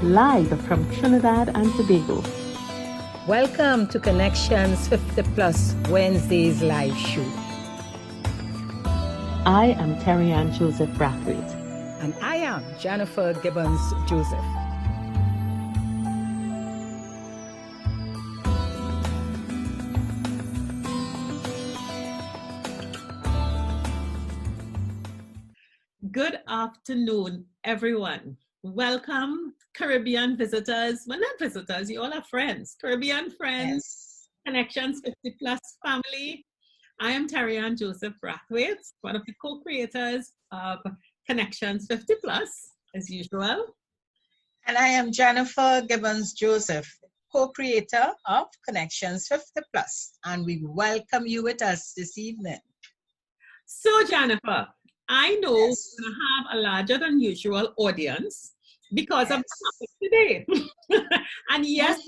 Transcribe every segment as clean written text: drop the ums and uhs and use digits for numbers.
live from Trinidad and Tobago. Welcome to Connections 50 Plus Wednesdays live show. I am Terri-Ann Joseph Brathwaite. And I am Jennifer Gibbons Joseph. Good afternoon, everyone. Welcome, Caribbean visitors. Well, not visitors, you all are friends. Caribbean friends, yes. Connections 50 Plus family. I am Terri-Ann Joseph Brathwaite, one of the co-creators of Connections 50 Plus, as usual. And I am Jennifer Gibbons Joseph, co-creator of Connections 50 Plus, and we welcome you with us this evening. So, Jennifer, I know yes. We're going to have a larger than usual audience because yes. of the topic today. And yes,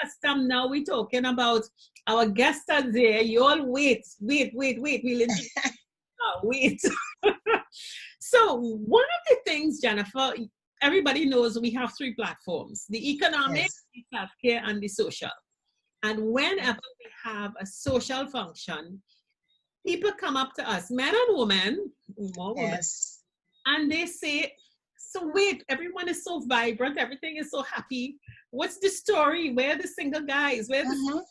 custom now we're talking about our guests are there. You all wait. We'll wait. So one of the things, Jennifer, everybody knows we have three platforms: the economic, yes. the self-care, and the social. And whenever we have a social function, people come up to us, men and women, more women, yes. and they say, so wait, everyone is so vibrant, everything is so happy. What's the story? Where are the single guys? Where are the single women?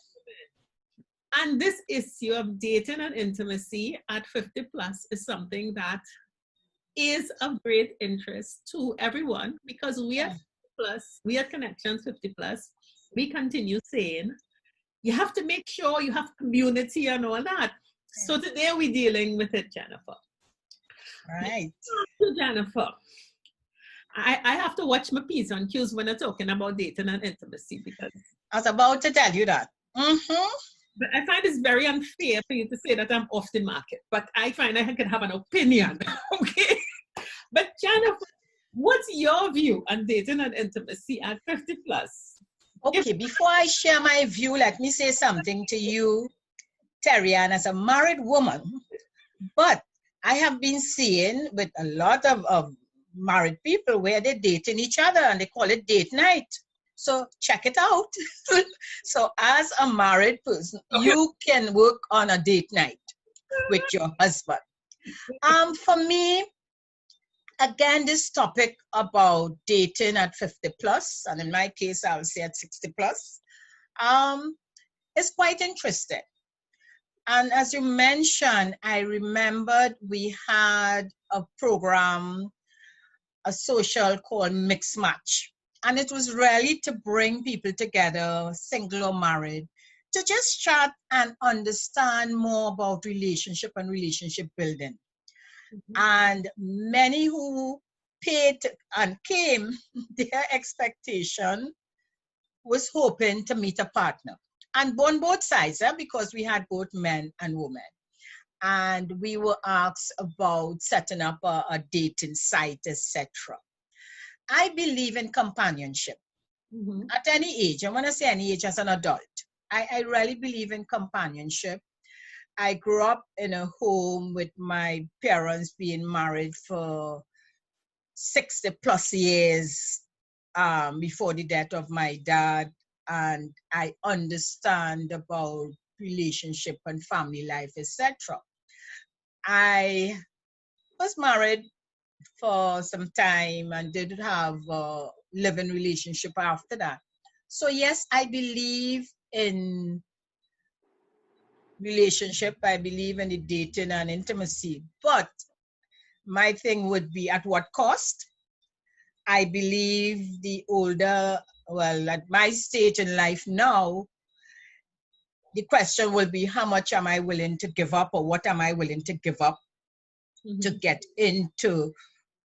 And this issue of dating and intimacy at 50 plus is something that is of great interest to everyone, because we at 50 plus, we at Connections 50 plus, we continue saying, you have to make sure you have community and all that. So today we're dealing with it, Jennifer. Right. So Jennifer, I have to watch my P's and Q's when I'm talking about dating and intimacy, because I was about to tell you that. But I find it's very unfair for you to say that I'm off the market, but I find I can have an opinion, okay? But Jennifer, what's your view on dating and intimacy at 50 plus? Okay, before I share my view, let me say something to you, Terri-Ann, as a married woman. But I have been seeing with a lot of married people where they're dating each other and they call it date night. So check it out. So as a married person, you can work on a date night with your husband. For me, again, this topic about dating at 50 plus, and in my case, I'll say at 60 plus, is quite interesting. And as you mentioned, I remembered we had a program, a social called Mix Match. And it was really to bring people together, single or married, to just chat and understand more about relationship and relationship building. And many who paid and came, their expectation was hoping to meet a partner. And on both sides, because we had both men and women. And we were asked about setting up a dating site, etc. I believe in companionship at any age. And when I say any age, as an adult, I really believe in companionship. I grew up in a home with my parents being married for 60 plus years before the death of my dad. And I understand about relationship and family life, etc. I was married for some time and did have a living relationship after that. So yes, I believe in relationship. I believe in the dating and intimacy. But my thing would be at what cost? I believe the older, well, at my stage in life now, the question will be how much am I willing to give up, or what am I willing to give up to get into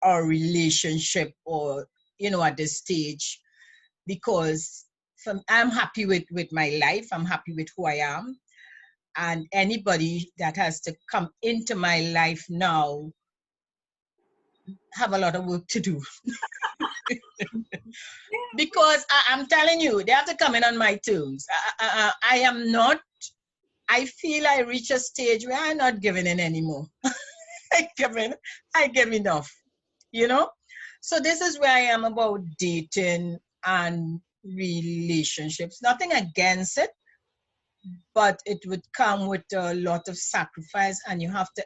a relationship, or, you know, at this stage, because I'm happy with my life. I'm happy with who I am. And anybody that has to come into my life now have a lot of work to do. Because I'm telling you, they have to come in on my terms. I am not, I feel I reach a stage where I'm not giving in anymore. I give enough, you know? So this is where I am about dating and relationships. Nothing against it, but it would come with a lot of sacrifice, and you have to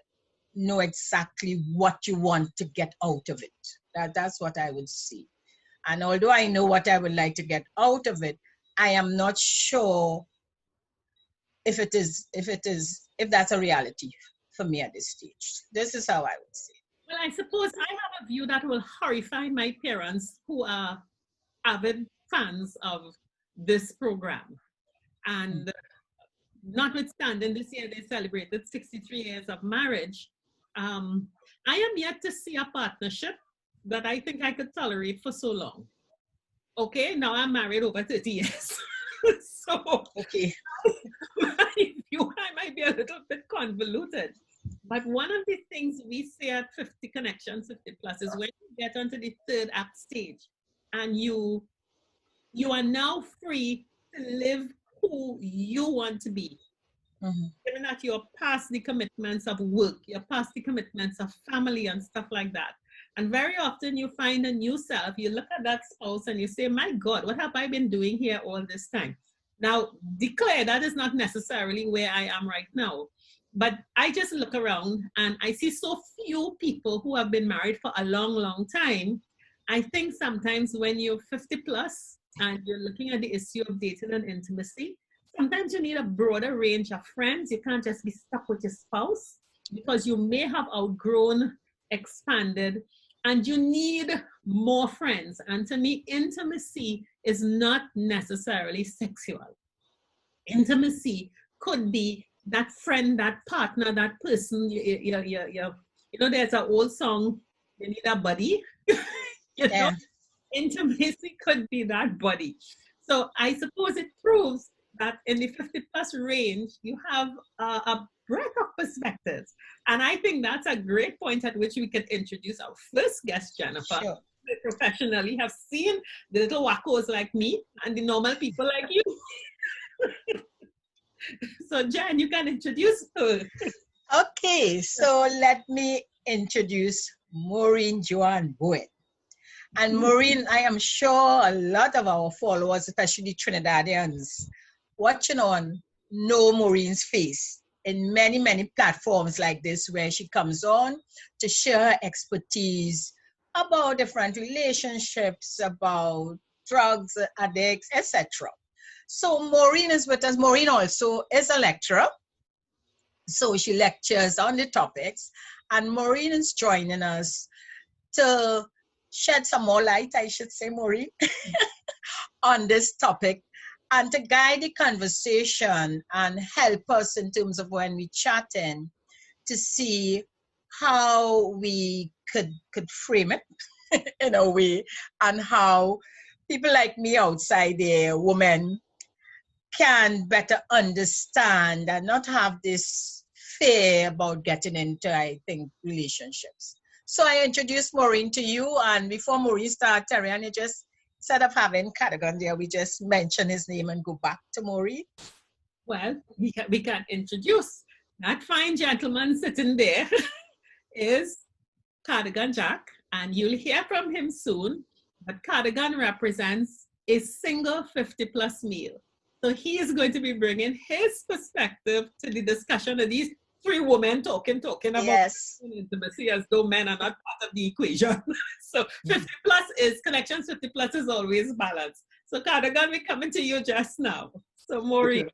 know exactly what you want to get out of it. That's what I would see. And although I know what I would like to get out of it, I am not sure if that's a reality for me at this stage. This is how I would say. Well, I suppose I have a view that will horrify my parents, who are avid fans of this program. And notwithstanding, this year they celebrated 63 years of marriage. I am yet to see a partnership that I think I could tolerate for so long. Okay, now I'm married over 30 years. So, okay. my view, I might be a little bit convoluted. But one of the things we say at 50 Connections, 50 Plus, is when you get onto the third act stage and you are now free to live who you want to be. Given that you're past the commitments of work, you're past the commitments of family and stuff like that. And very often you find a new self, you look at that spouse and you say, my God, what have I been doing here all this time? Now, declare that is not necessarily where I am right now. But I just look around and I see so few people who have been married for a long, long time. I think sometimes when you're 50 plus and you're looking at the issue of dating and intimacy, sometimes you need a broader range of friends. You can't just be stuck with your spouse because you may have outgrown, expanded, and you need more friends. And to me, intimacy is not necessarily sexual. Intimacy could be that friend, that partner, that person. You know, there's an old song, you need a buddy. You know, intimacy could be that buddy. So I suppose it proves that in the 50 plus range, you have a breadth of perspectives. And I think that's a great point at which we could introduce our first guest, Jennifer. Sure. They professionally have seen the little wackos like me and the normal people like you. So Jen, you can introduce her. Okay, so let me introduce Maureen Joanne Bowen. And Maureen, I am sure a lot of our followers, especially Trinidadians, watching on, know Maureen's face in many, many platforms like this, where she comes on to share her expertise about different relationships, about drugs, addicts, etc. So Maureen is with us. Maureen also is a lecturer. So she lectures on the topics. And Maureen is joining us to shed some more light, I should say, Maureen, on this topic, and to guide the conversation and help us in terms of when we chatting to see how we could frame it in a way, and how people like me outside there, women, can better understand and not have this fear about getting into, I think, relationships. So I introduced Maureen to you, and before Maureen started, Terri-Ann, you just, instead of having Cardigan there, we just mention his name and go back to Maureen. Well, we can introduce that fine gentleman sitting there is Cardigan Jack, and you'll hear from him soon. But Cardigan represents a single 50 plus male. So he is going to be bringing his perspective to the discussion of these three women talking about intimacy as though men are not part of the equation. So 50 plus is, Connections 50 plus is always balanced. So Cardigan, we're coming to you just now. So Maureen.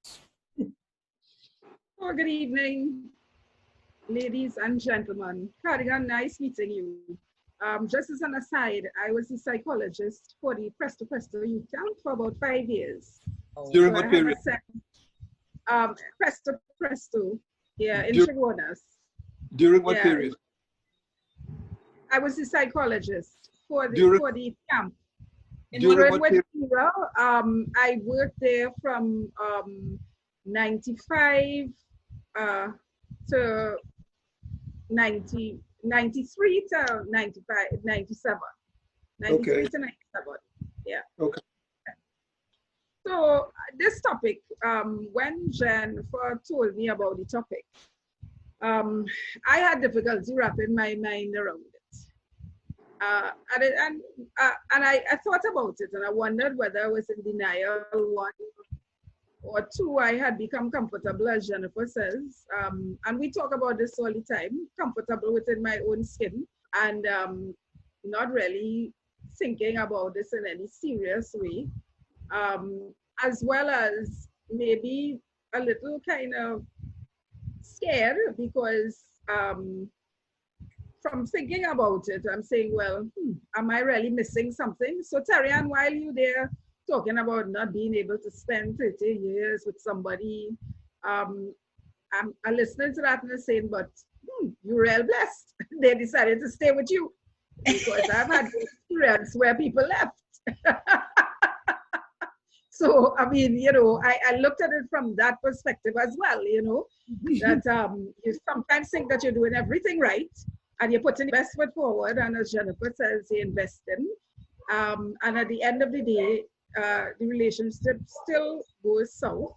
Okay. Oh, good evening, ladies and gentlemen. Cardigan, nice meeting you. Just as an aside, I was a psychologist for the Presto Presto youth camp for about 5 years. During what period? Presto Presto, yeah, in Chaguanas. During what period? I was a psychologist for the camp. During what period? I worked there from 95 to 93 to 95, 97. 93 to 97, yeah. Okay. So this topic, when Jennifer told me about the topic, I had difficulty wrapping my mind around it. And I thought about it, and I wondered whether I was in denial, one, or two, I had become comfortable, as Jennifer says. And we talk about this all the time, comfortable within my own skin, and not really thinking about this in any serious way, as well as maybe a little kind of scared because from thinking about it, I'm saying, well, am I really missing something? So Terri-Ann, while you're there talking about not being able to spend 30 years with somebody, I'm listening to that and I'm saying, but you're real blessed. They decided to stay with you, because I've had experience where people left. So, I mean, you know, I looked at it from that perspective as well, you know, that you sometimes think that you're doing everything right and you're putting the best foot forward. And as Jennifer says, you invest in. And at the end of the day, the relationship still goes south.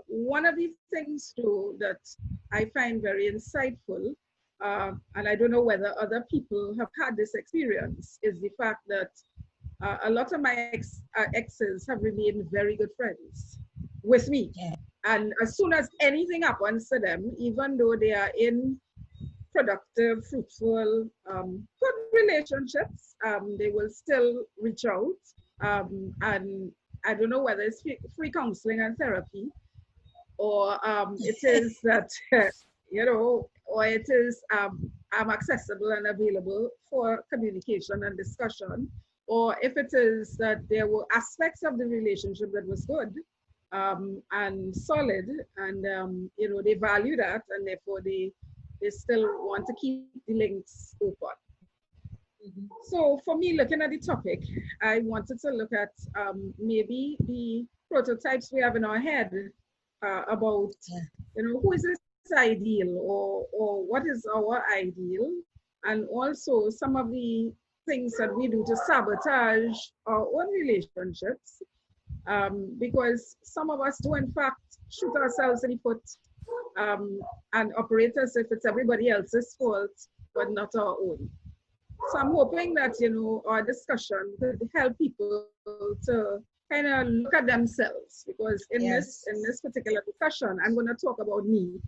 One of the things, too, that I find very insightful, and I don't know whether other people have had this experience, is the fact that a lot of my exes have remained very good friends with me. Yeah. And as soon as anything happens to them, even though they are in productive, fruitful, good relationships, they will still reach out. And I don't know whether it's free counseling and therapy, or it is that, you know, or it is I'm accessible and available for communication and discussion. Or if it is that there were aspects of the relationship that was good and solid, and you know, they value that, and therefore they still want to keep the links open. Mm-hmm. So for me, looking at the topic, I wanted to look at maybe the prototypes we have in our head about, you know, who is this ideal, or what is our ideal, and also some of the things that we do to sabotage our own relationships, because some of us do in fact shoot ourselves in the foot and operate as if it's everybody else's fault, but not our own. So I'm hoping that, you know, our discussion could help people to kind of look at themselves, because in this particular discussion, I'm going to talk about me,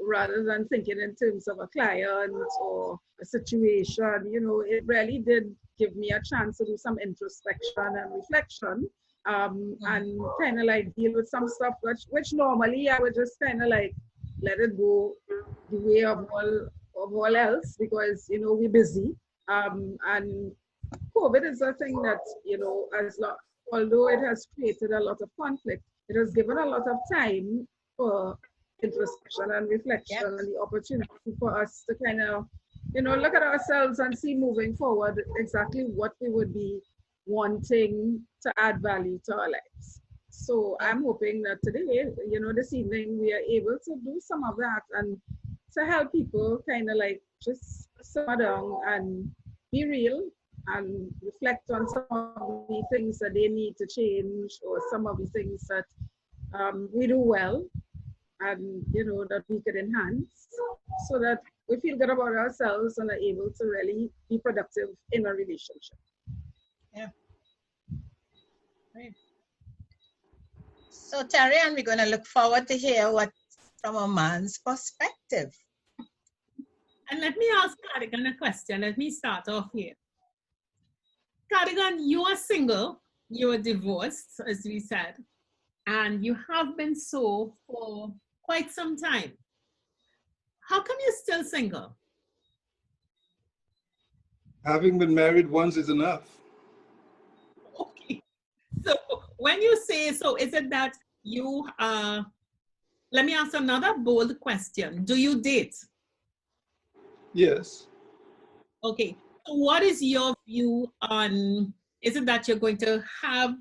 rather than thinking in terms of a client or a situation. You know, it really did give me a chance to do some introspection and reflection, and kind of like deal with some stuff which normally I would just kind of like let it go the way of all else, because, you know, we're busy. And COVID is a thing that, you know, although it has created a lot of conflict, it has given a lot of time for introspection and reflection, and the opportunity for us to kind of, you know, look at ourselves and see moving forward exactly what we would be wanting to add value to our lives. So I'm hoping that today, you know, this evening, we are able to do some of that and to help people kind of like just simmer down and be real and reflect on some of the things that they need to change, or some of the things that we do well, and, you know, that we could enhance, so that we feel good about ourselves and are able to really be productive in a relationship. Yeah. Great. So Terri-Ann, we're going to look forward to hear what from a man's perspective. And let me ask Cardigan a question. Let me start off here. Cardigan, you are single, you are divorced, as we said, and you have been so for quite some time. How come you're still single? Having been married once is enough. Okay. So when you say so, is it that you, let me ask another bold question. Do you date? Yes. Okay. So what is your view on, is it that you're going to have,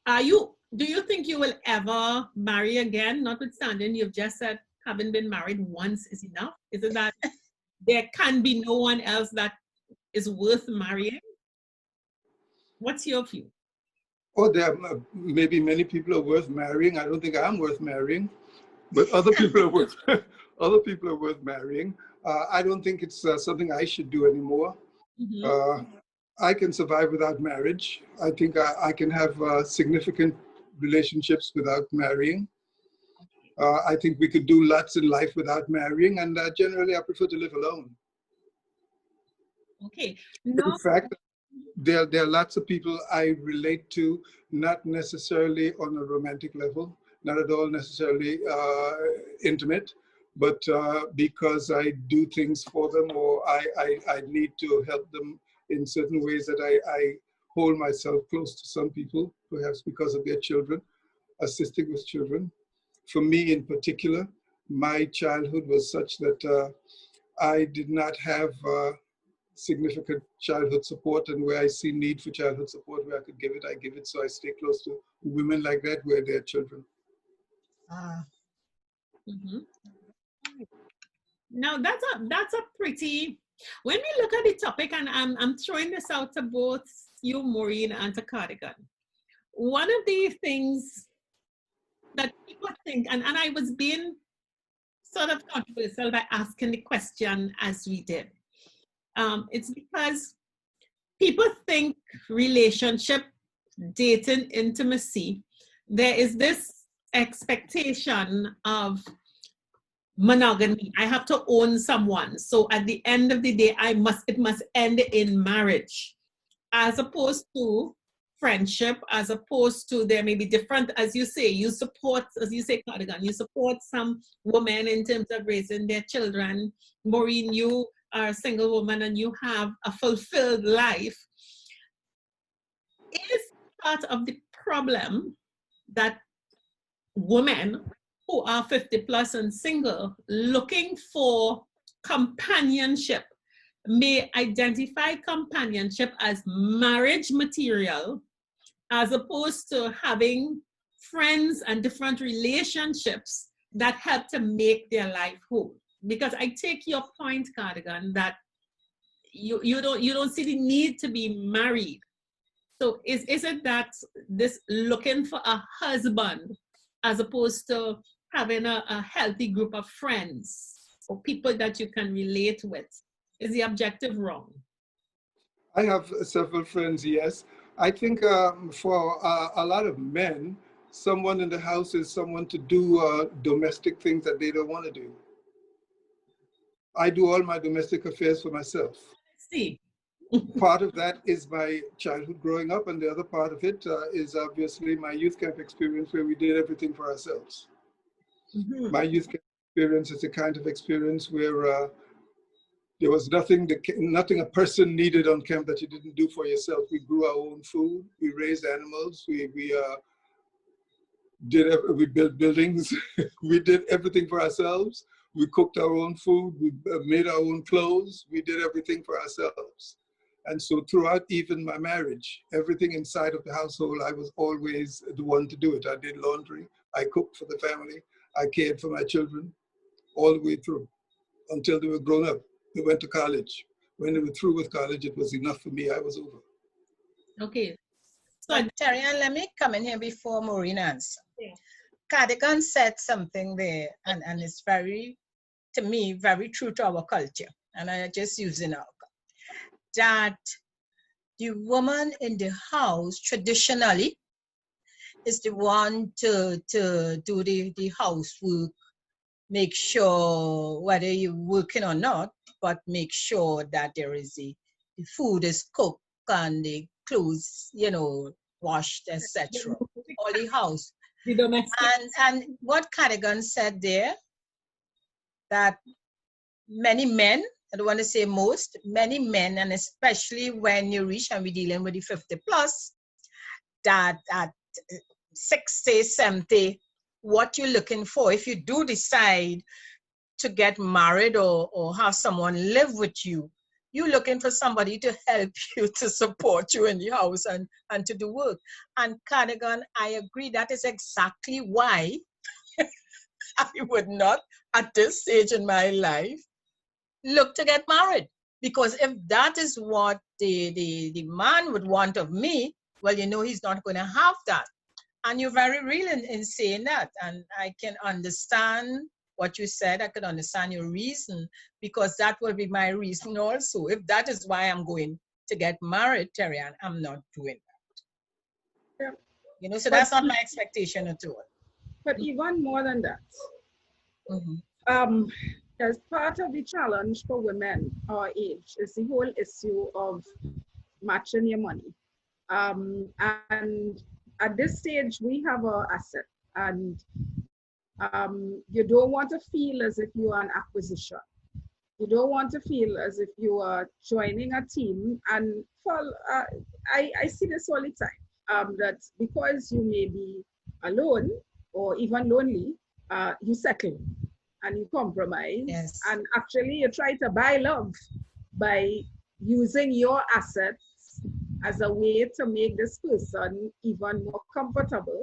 do you think you will ever marry again, notwithstanding you've just said having been married once is enough? Is it that there can be no one else that is worth marrying? What's your view? Oh, there maybe many people are worth marrying. I don't think I'm worth marrying, but other people are worth marrying. I don't think it's something I should do anymore. I can survive without marriage. I think I can have significant relationships without marrying. I think we could do lots in life without marrying, and generally I prefer to live alone. Okay. In fact, there are lots of people I relate to, not necessarily on a romantic level, not at all necessarily intimate, but because I do things for them, or I need to help them in certain ways, that I hold myself close to some people, perhaps because of their children, assisting with children. For me in particular, my childhood was such that I did not have significant childhood support, and where I see need for childhood support, where I could give it, I give it. So I stay close to women like that, where they're children. Now that's a pretty, when we look at the topic, and I'm throwing this out to both you, Maureen, and to Cardigan. One of the things that people think, and I was being sort of controversial by asking the question as we did. It's because people think relationship, dating, intimacy, there is this expectation of monogamy. I have to own someone. So at the end of the day, it must end in marriage, as opposed to friendship, as opposed to there may be different, as you say, you support, as you say, Cardigan, you support some women in terms of raising their children. Maureen, you are a single woman and you have a fulfilled life. Is part of the problem that women who are 50 plus and single looking for companionship may identify companionship as marriage material, as opposed to having friends and different relationships that help to make their life whole? Because I take your point, Cardigan, that you don't see the need to be married. So is it that this looking for a husband as opposed to having a healthy group of friends or people that you can relate with, is the objective wrong? I have several friends, yes. I think for a lot of men, someone in the house is someone to do domestic things that they don't want to do. I do all my domestic affairs for myself. See. Part of that is my childhood growing up, and the other part of it is obviously my youth camp experience, where we did everything for ourselves. My youth camp experience is a kind of experience where there was nothing a person needed on camp that you didn't do for yourself. We grew our own food, we raised animals, we built buildings, we did everything for ourselves. We cooked our own food, we made our own clothes, we did everything for ourselves. And so throughout even my marriage, everything inside of the household, I was always the one to do it. I did laundry, I cooked for the family, I cared for my children all the way through until they were grown up. They went to college. When they were through with college, it was enough for me. I was over. Okay. So Terri-Ann, let me come in here before Maureen answers. Yeah. Cardigan said something there, and it's very, to me, very true to our culture. And I just using our that the woman in the house traditionally is the one to do the housework, make sure whether you're working or not, but make sure that there is the food is cooked and the clothes, washed, etc. All the house. The domestic. And what Cardigan said there, that many men, I don't want to say most, many men, and especially when you reach and we're dealing with the 50 plus, that at 60, 70, what you're looking for, if you do decide to get married or have someone live with you, you're looking for somebody to help you, to support you in the house and to do work. And Cardigan, I agree, that is exactly why I would not, at this stage in my life, look to get married. Because if that is what the man would want of me, well, he's not going to have that. And you're very real in saying that. And I can understand what you said. I could understand your reason, because that will be my reason also. If that is why I'm going to get married, Terri-Ann, I'm not doing that. Yeah. You know, so But that's not my expectation at all. But even more than that, Mm-hmm. as part of the challenge for women our age is the whole issue of matching your money. And at this stage, we have our asset, and you don't want to feel as if you are an acquisition. You don't want to feel as if you are joining a team. And I see this all the time, that because you may be alone or even lonely, you settle and you compromise. Yes. And actually, you try to buy love by using your assets as a way to make this person even more comfortable.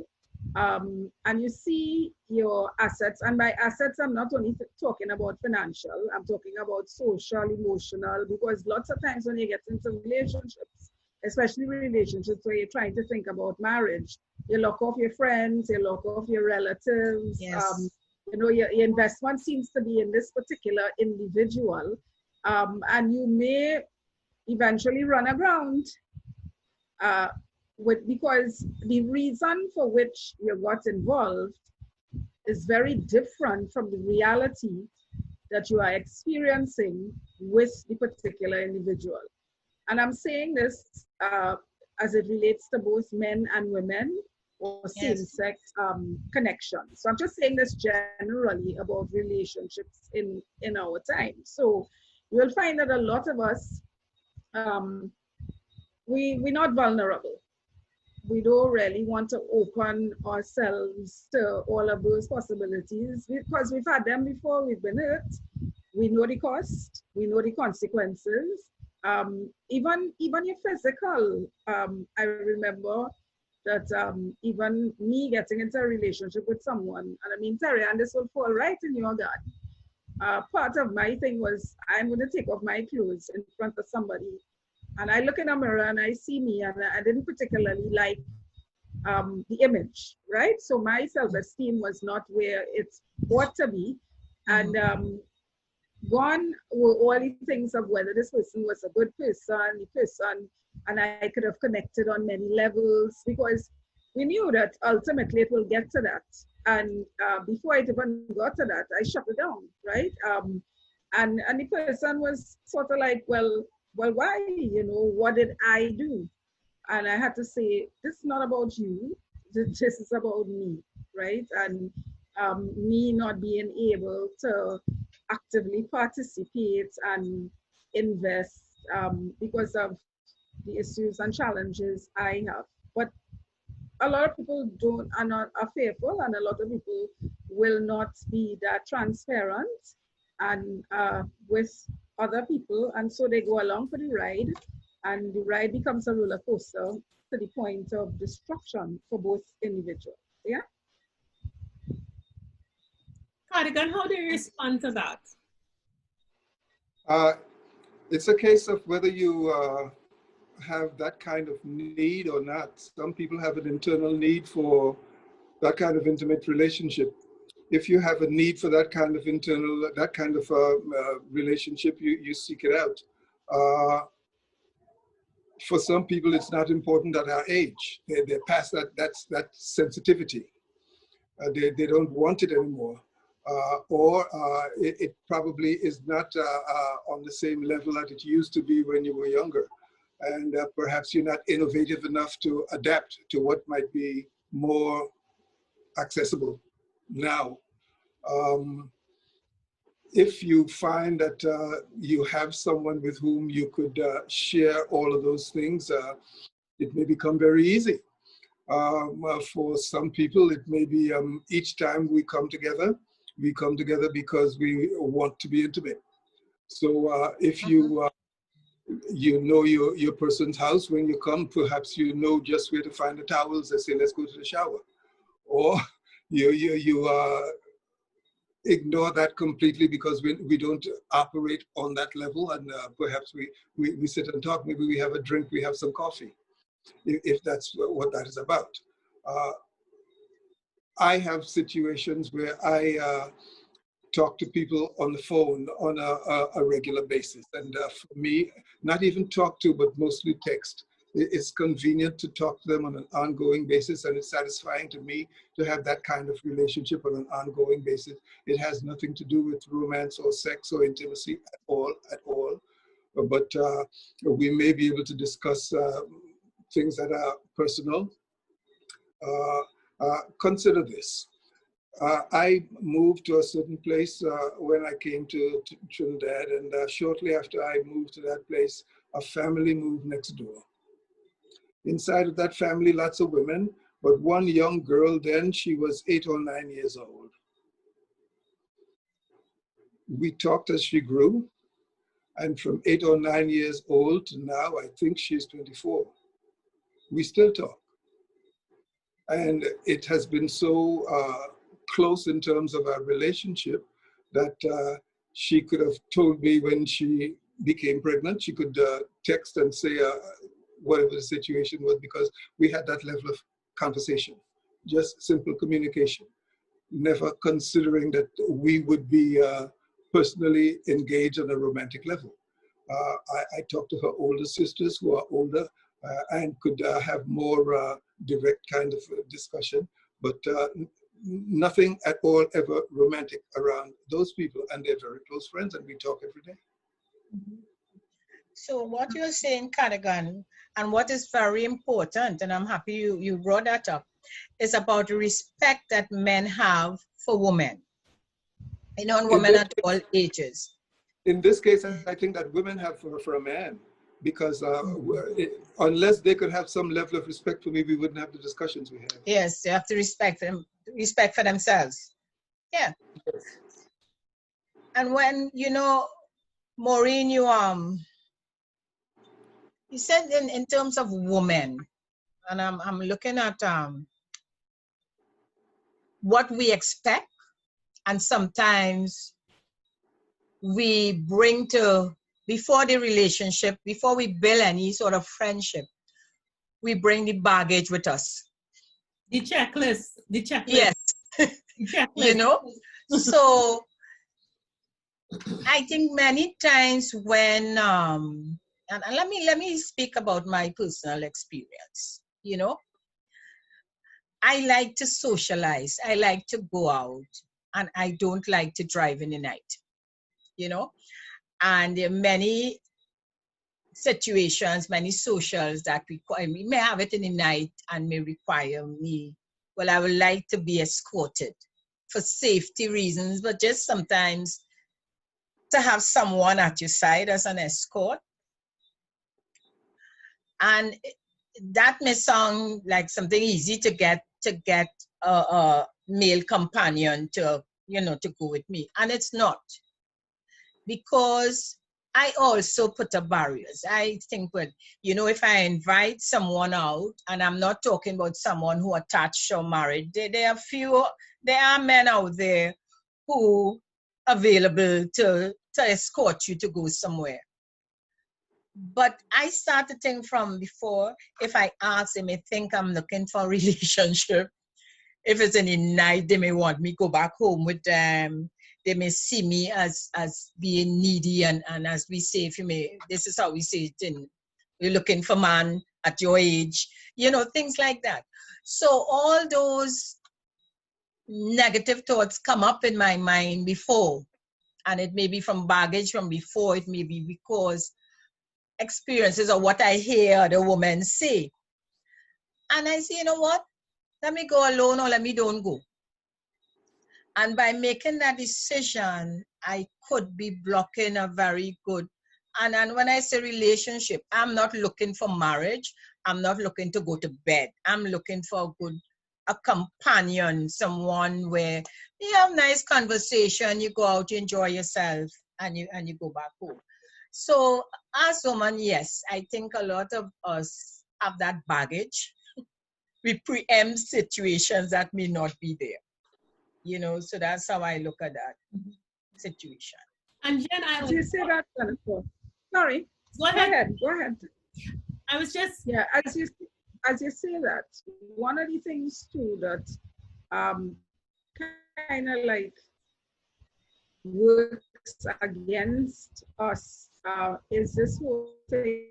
And you see your assets, and by assets, I'm not only talking about financial, I'm talking about social, emotional, because lots of times when you get into relationships, especially relationships where you're trying to think about marriage, you lock off your friends, you lock off your relatives. Yes. You know, your investment seems to be in this particular individual, and you may eventually run aground because the reason for which you got involved is very different from the reality that you are experiencing with the particular individual. And I'm saying this as it relates to both men and women or same-sex connections. So I'm just saying this generally about relationships in our time. So you'll find that a lot of us, we're not vulnerable. We don't really want to open ourselves to all of those possibilities because we've had them before, we've been hurt, we know the cost, we know the consequences. Even your physical, I remember that even me getting into a relationship with someone, and I mean, Terri, and this will fall right in your gut. Part of my thing was, I'm going to take off my clothes in front of somebody. And I look in a mirror and I see me, and I didn't particularly like the image, right? So my self-esteem was not where it ought to be. And gone were all the things of whether this person was a good person, and I could have connected on many levels, because we knew that ultimately it will get to that. And before it even got to that, I shut it down, right? And the person was sort of like, well, why? You know, what did I do? And I had to say, this is not about you. This is about me, right? And me not being able to actively participate and invest because of the issues and challenges I have. But a lot of people are fearful, and a lot of people will not be that transparent and with other people, and so they go along for the ride, and the ride becomes a roller coaster to the point of destruction for both individuals. Yeah. Cardigan, how do you respond to that? It's a case of whether you have that kind of need or not. Some people have an internal need for that kind of intimate relationship. If you have a need for that kind of relationship, you seek it out. For some people, it's not important at our age. They're past that sensitivity. They don't want it anymore. Or it probably is not on the same level that it used to be when you were younger. And perhaps you're not innovative enough to adapt to what might be more accessible now. If you find that you have someone with whom you could share all of those things, it may become very easy. For some people, it may be each time we come together because we want to be intimate. So if you you know your person's house, when you come, perhaps you know just where to find the towels. They say, let's go to the shower. Or you ignore that completely because we don't operate on that level, and perhaps we sit and talk. Maybe we have a drink, we have some coffee, if that's what that is about. I have situations where I talk to people on the phone on a regular basis. And for me, not even talk to, but mostly text. It's convenient to talk to them on an ongoing basis, and it's satisfying to me to have that kind of relationship on an ongoing basis. It has nothing to do with romance or sex or intimacy at all. But we may be able to discuss things that are personal. Consider this. I moved to a certain place when I came to Trinidad, and shortly after I moved to that place, a family moved next door. Inside of that family, lots of women, but one young girl then, she was 8 or 9 years old. We talked as she grew, and from 8 or 9 years old to now, I think she's 24. We still talk. And it has been so close in terms of our relationship that she could have told me when she became pregnant. She could text and say whatever the situation was, because we had that level of conversation, just simple communication, never considering that we would be personally engaged on a romantic level. I talked to her older sisters who are older and could have more direct kind of discussion, but nothing at all ever romantic around those people, and they're very close friends, and we talk every day. So what you're saying, Cardigan, and what is very important, and I'm happy you brought that up, is about the respect that men have for women, and women at all ages. In this case, I think that women have for a man, because unless they could have some level of respect for me, we wouldn't have the discussions we have. Yes, they have to respect them, respect for themselves. Yeah. Yes. And when, Maureen, you said in terms of women, and I'm looking at what we expect, and sometimes we bring to, before the relationship, before we build any sort of friendship, we bring the baggage with us. The checklist. Yes. The checklist. So I think many times when, and let me speak about my personal experience, I like to socialize. I like to go out, and I don't like to drive in the night, and there are many situations, many socials that require me, may have it in the night and may require me. Well, I would like to be escorted for safety reasons, but just sometimes to have someone at your side as an escort. And that may sound like something easy to get a male companion to go with me, and it's not, because I also put up barriers. I think, if I invite someone out, and I'm not talking about someone who attached or married, there are men out there who are available to escort you to go somewhere. But I start to think from before, if I ask, they may think I'm looking for a relationship. If it's in the night, they may want me to go back home with them. They may see me as being needy, and as we say, this is how we say it, you're looking for man at your age, things like that. So all those negative thoughts come up in my mind before, and it may be from baggage from before, it may be because experiences or what I hear the women say. And I say, what? Let me go alone, or let me don't go. And by making that decision, I could be blocking a very good, and when I say relationship, I'm not looking for marriage. I'm not looking to go to bed. I'm looking for a companion, someone where you have nice conversation, you go out, you enjoy yourself, and you go back home. So as women, yes, I think a lot of us have that baggage. We preempt situations that may not be there. So that's how I look at that situation. And Jen, you say that, Jennifer. Sorry. Go ahead. Go ahead. I was just... Yeah, as you say that, one of the things too that kind of like works against us is this whole thing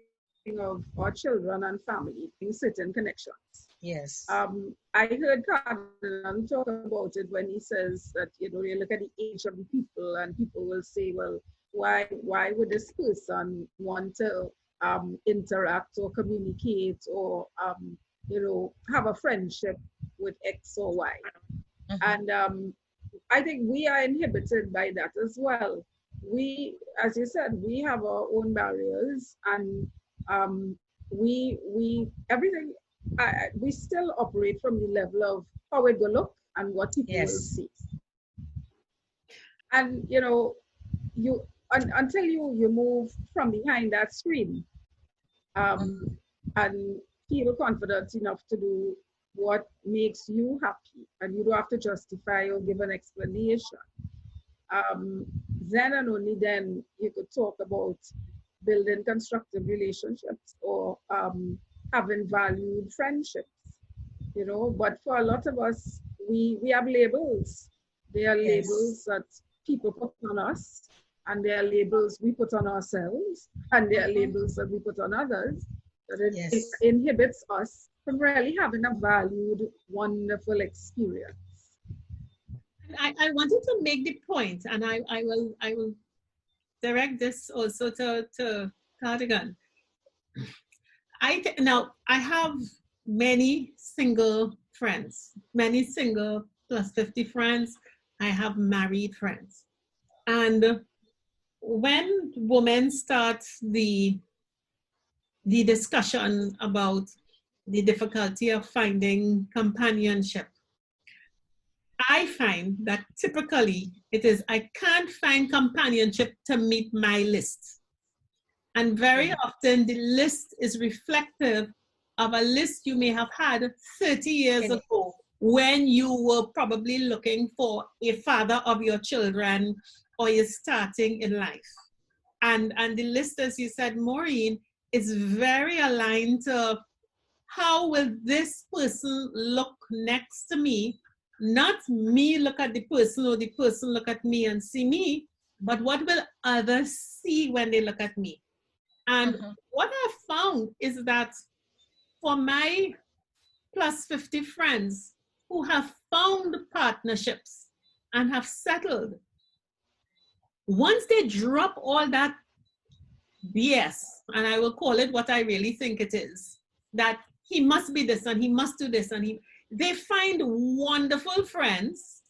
of our children and family in certain connections. Yes. I heard Cardigan talk about it when he says that, you know, you look at the age of the people and people will say, well, why would this person want to interact or communicate or, you know, have a friendship with X or Y? And I think we are inhibited by that as well. We, as you said, we have our own barriers, and everything. We still operate from the level of how it will look and what people will see. And you know, until you move from behind that screen and feel confident enough to do what makes you happy, and you don't have to justify or give an explanation, then and only then you could talk about building constructive relationships or having valued friendships, you know. But for a lot of us, we have labels. They are labels that people put on us, and they are labels we put on ourselves, and they are labels that we put on others, that it inhibits us from really having a valued, wonderful experience. I wanted to make the point, and I will direct this also to Cardigan. Now I have many single friends, many single plus 50 friends. I have married friends, and when women start the discussion about the difficulty of finding companionship, I find that typically it is, I can't find companionship to meet my list. And very often the list is reflective of a list you may have had 30 years ago when you were probably looking for a father of your children or you're starting in life. And the list, as you said, Maureen, is very aligned to how will this person look next to me. Not me look at the person or the person look at me and see me, but what will others see when they look at me? And what I've found is that for my plus 50 friends who have found partnerships and have settled, once they drop all that BS, and I will call it what I really think it is, that he must be this and he must do this, and they find wonderful friends.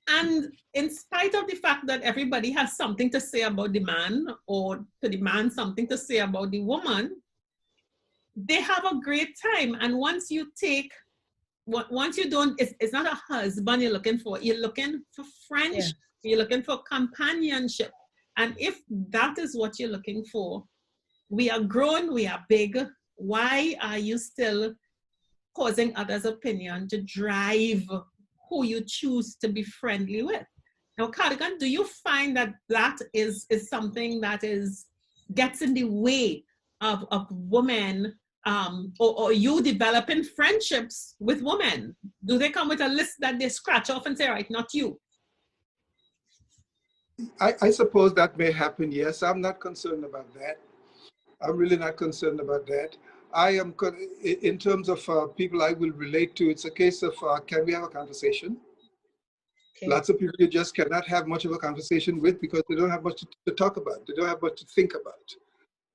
And in spite of the fact that everybody has something to say about the man, or to the man something to say about the woman, they have a great time. And once you don't, it's not a husband you're looking for friendship, you're looking for companionship. And if that is what you're looking for, we are grown, we are big. Why are you still causing others' opinion to drive who you choose to be friendly with? Now, Cardigan, do you find that that is something that gets in the way of women, or you developing friendships with women? Do they come with a list that they scratch off and say, right, not you? I suppose that may happen, yes. I'm not concerned about that. I'm really not concerned about that. I am, in terms of people I will relate to, it's a case of can we have a conversation? Okay. Lots of people you just cannot have much of a conversation with because they don't have much to talk about. They don't have much to think about.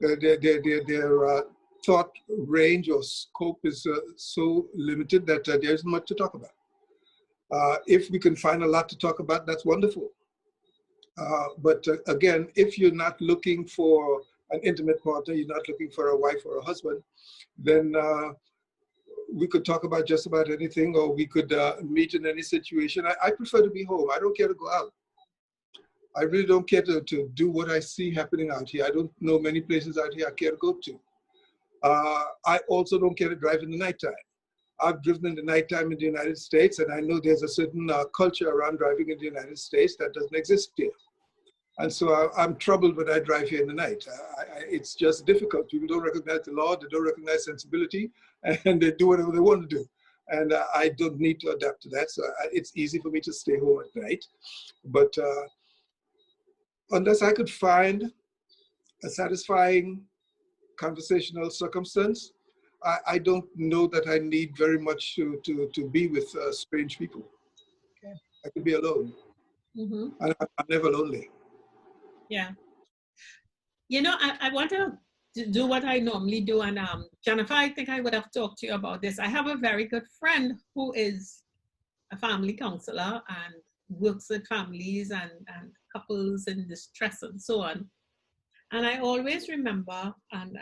Their thought range or scope is so limited that there isn't much to talk about. If we can find a lot to talk about, that's wonderful. But again, if you're not looking for an intimate partner, you're not looking for a wife or a husband, then we could talk about just about anything, or we could meet in any situation. I prefer to be home. I don't care to go out. I really don't care to do what I see happening out here. I don't know many places out here I care to go to. I also don't care to drive in the nighttime. I've driven in the nighttime in the United States, and I know there's a certain culture around driving in the United States that doesn't exist here. And so I'm troubled when I drive here in the night. It's just difficult. People don't recognize the law, they don't recognize sensibility, and they do whatever they want to do. and I don't need to adapt to that. So it's easy for me to stay home at night. But unless I could find a satisfying conversational circumstance, I don't know that I need very much to be with strange people. Okay. I could be alone. Mm-hmm. And I'm never lonely. Yeah. You know, I want to do what I normally do. And Jennifer, I think I would have talked to you about this. I have a very good friend who is a family counselor and works with families and couples in distress and so on. And I always remember, and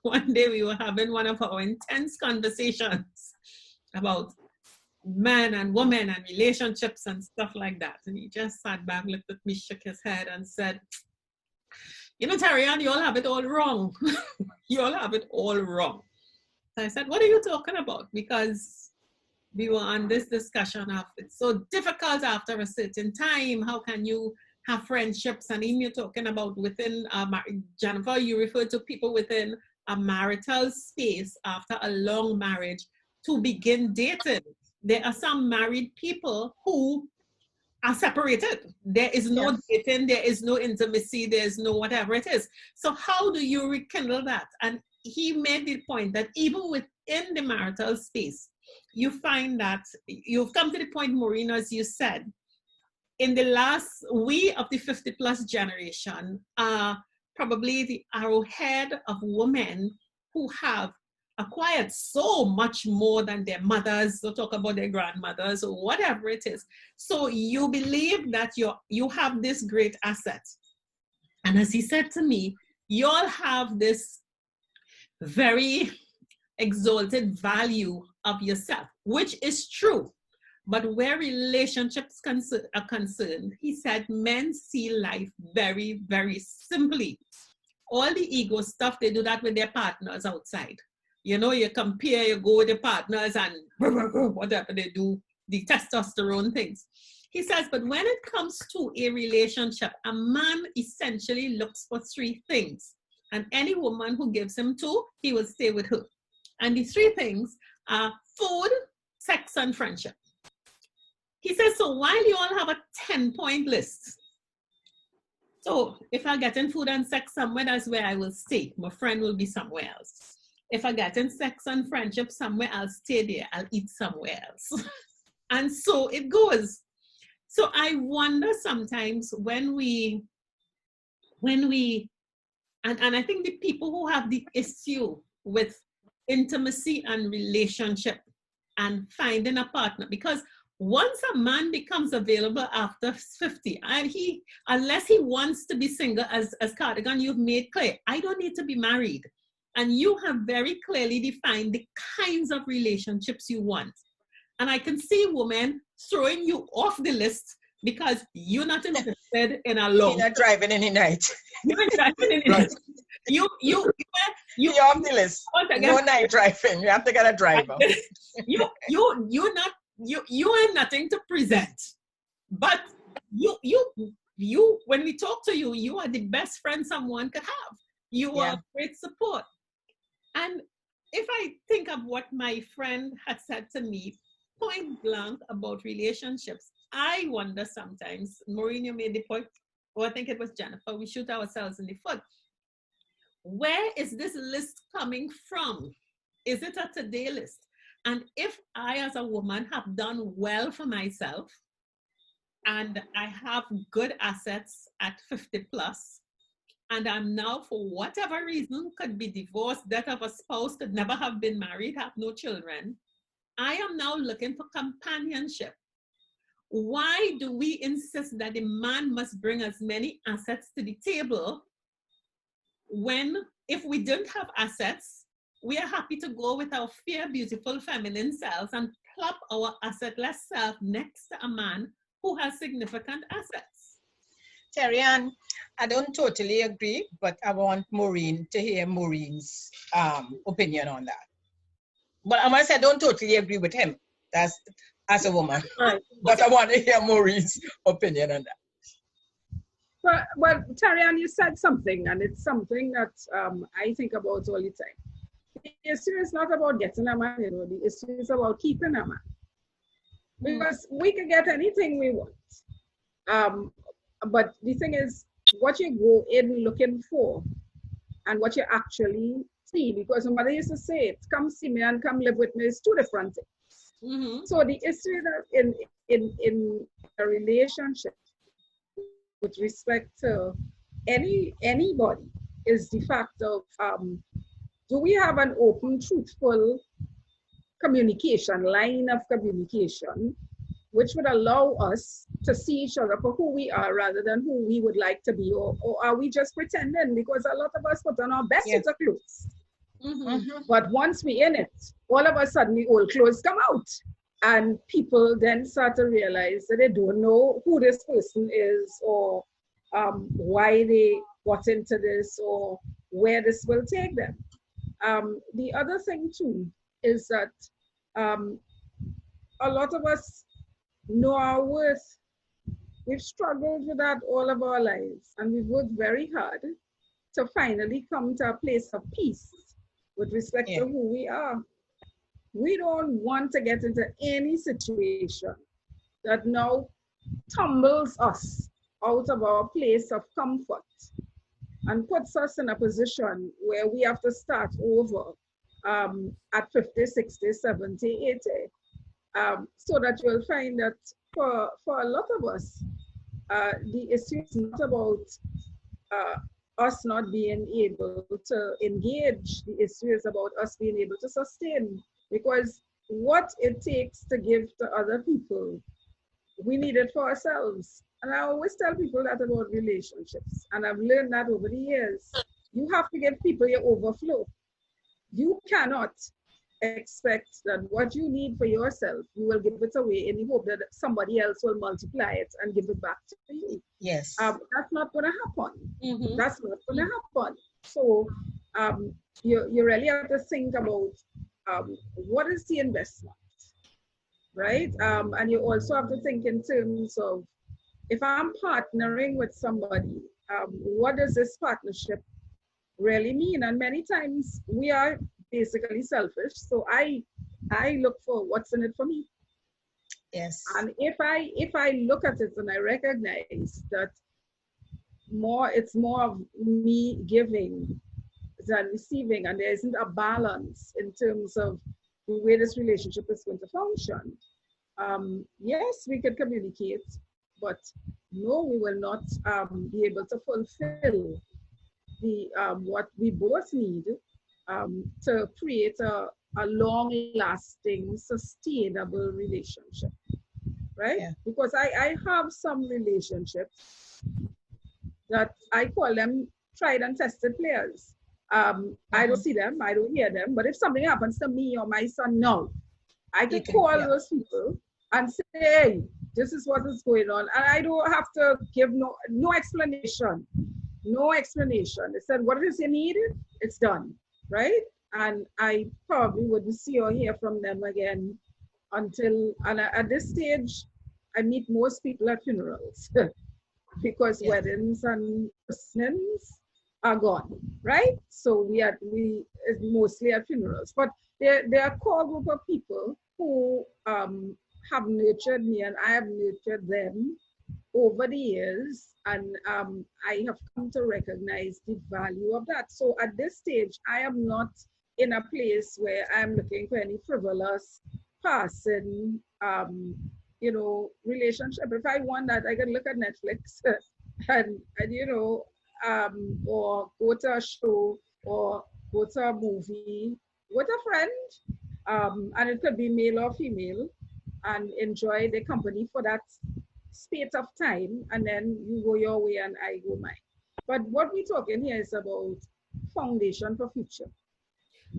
one day we were having one of our intense conversations about men and women and relationships and stuff like that. And he just sat back, looked at me, shook his head and said, you know, Terri-Ann, you all have it all wrong. You all have it all wrong. So I said, what are you talking about? Because we were on this discussion of it's so difficult after a certain time. How can you have friendships? And even you're talking about within, Jennifer, you refer to people within a marital space after a long marriage to begin dating. There are some married people who are separated. There is no dating, there is no intimacy, there is no whatever it is. So how do you rekindle that? And he made the point that even within the marital space, you find that you've come to the point, Maureen, as you said, in the last, we of the 50 plus generation are probably the arrowhead of women who have acquired so much more than their mothers, so talk about their grandmothers or whatever it is. So you believe that you have this great asset. And as he said to me, you all have this very exalted value of yourself, which is true. But where relationships are concerned, he said men see life very, very simply. All the ego stuff, they do that with their partners outside. You know, you compare, you go with your partners and whatever they do, the testosterone things. He says, but when it comes to a relationship, a man essentially looks for three things. And any woman who gives him two, he will stay with her. And the three things are food, sex, and friendship. He says, so while you all have a 10-point list, so if I get in food and sex somewhere, that's where I will stay. My friend will be somewhere else. If I get in sex and friendship somewhere, I'll stay there. I'll eat somewhere else. And so it goes. So I wonder sometimes when we, and I think the people who have the issue with intimacy and relationship and finding a partner, because once a man becomes available after 50, and unless he wants to be single, as Cardigan, you've made clear, I don't need to be married. And you have very clearly defined the kinds of relationships you want. And I can see women throwing you off the list because you're not interested in a long. You're not driving any night. You're not driving any night. You're off the list. No night driving. You have to get a driver. You have nothing to present. But you when we talk to you, you are the best friend someone could have. You are great support. And if I think of what my friend had said to me, point blank about relationships, I wonder sometimes, Maureen, you made the point, or I think it was Jennifer, we shoot ourselves in the foot. Where is this list coming from? Is it a today list? And if I, as a woman, have done well for myself, and I have good assets at 50 plus, and I'm now, for whatever reason, could be divorced, death of a spouse, could never have been married, have no children, I am now looking for companionship. Why do we insist that a man must bring as many assets to the table when, if we don't have assets, we are happy to go with our fair, beautiful, feminine selves and plop our assetless self next to a man who has significant assets? Terri-Ann, I don't totally agree, but I want Maureen to hear Maureen's opinion on that. But I must say I don't totally agree with him as a woman. Right. But I want to hear Maureen's opinion on that. Well, Terri-Ann, you said something, and it's something that I think about all the time. issue is not about getting a man, the issue is about keeping a man. Because we can get anything we want. But the thing is, what you go in looking for and what you actually see, because my mother used to say, it, come see me and come live with me is two different things. So the issue in a relationship with respect to anybody is the fact of, do we have an open, truthful communication, line of communication, which would allow us to see each other for who we are rather than who we would like to be, or are we just pretending? Because a lot of us put on our best suits of clothes. But once we're in it, all of a sudden the old clothes come out. And people then start to realize that they don't know who this person is, or why they got into this, or where this will take them. The other thing too is that a lot of us know our worth. We've struggled with that all of our lives, and we've worked very hard to finally come to a place of peace with respect to who we are. We don't want to get into any situation that now tumbles us out of our place of comfort and puts us in a position where we have to start over at 50, 60, 70, 80. So that you'll find that for a lot of us, the issue is not about us not being able to engage. The issue is about us being able to sustain. Because what it takes to give to other people, we need it for ourselves. And I always tell people that about relationships. And I've learned that over the years. You have to give people your overflow. You cannot expect that what you need for yourself, you will give it away in the hope that somebody else will multiply it and give it back to you. Yes. That's not going to happen. That's not going to happen. So you really have to think about what is the investment, right? And you also have to think in terms of, if I'm partnering with somebody, what does this partnership really mean? And many times we are basically selfish. So I look for what's in it for me. Yes. And if I look at it and I recognize that it's more of me giving than receiving, and there isn't a balance in terms of the way this relationship is going to function, yes, we could communicate, but no, we will not be able to fulfill the what we both need to create a long-lasting, sustainable relationship, right? Yeah. Because I have some relationships that I call them tried and tested players. I don't see them, I don't hear them, but if something happens to me or my son now, I can call those people and say, hey, this is what is going on. And I don't have to give no explanation. No explanation. They said, what is you need? It's done, right? And I probably wouldn't see or hear from them again until, and at this stage, I meet most people at funerals because weddings and christenings are gone, right? So we mostly at funerals, but there are a core group of people who have nurtured me and I have nurtured them over the years, and I have come to recognize the value of that. So at this stage, I am not in a place where I'm looking for any frivolous passing, relationship. If I want that, I can look at Netflix and or go to a show or go to a movie with a friend, and it could be male or female, and enjoy the company for that space of time, and then you go your way and I go mine. But what we're talking here is about foundation for future.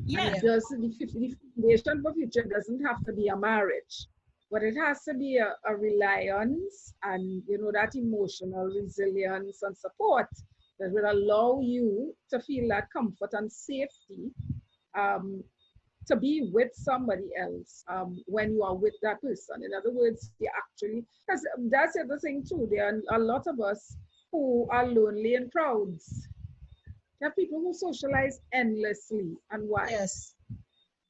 Yeah. The foundation for future doesn't have to be a marriage, but it has to be a reliance and that emotional resilience and support that will allow you to feel that comfort and safety to be with somebody else when you are with that person. In other words, because that's the other thing too, there are a lot of us who are lonely in crowds. There are people who socialize endlessly. And why? Yes.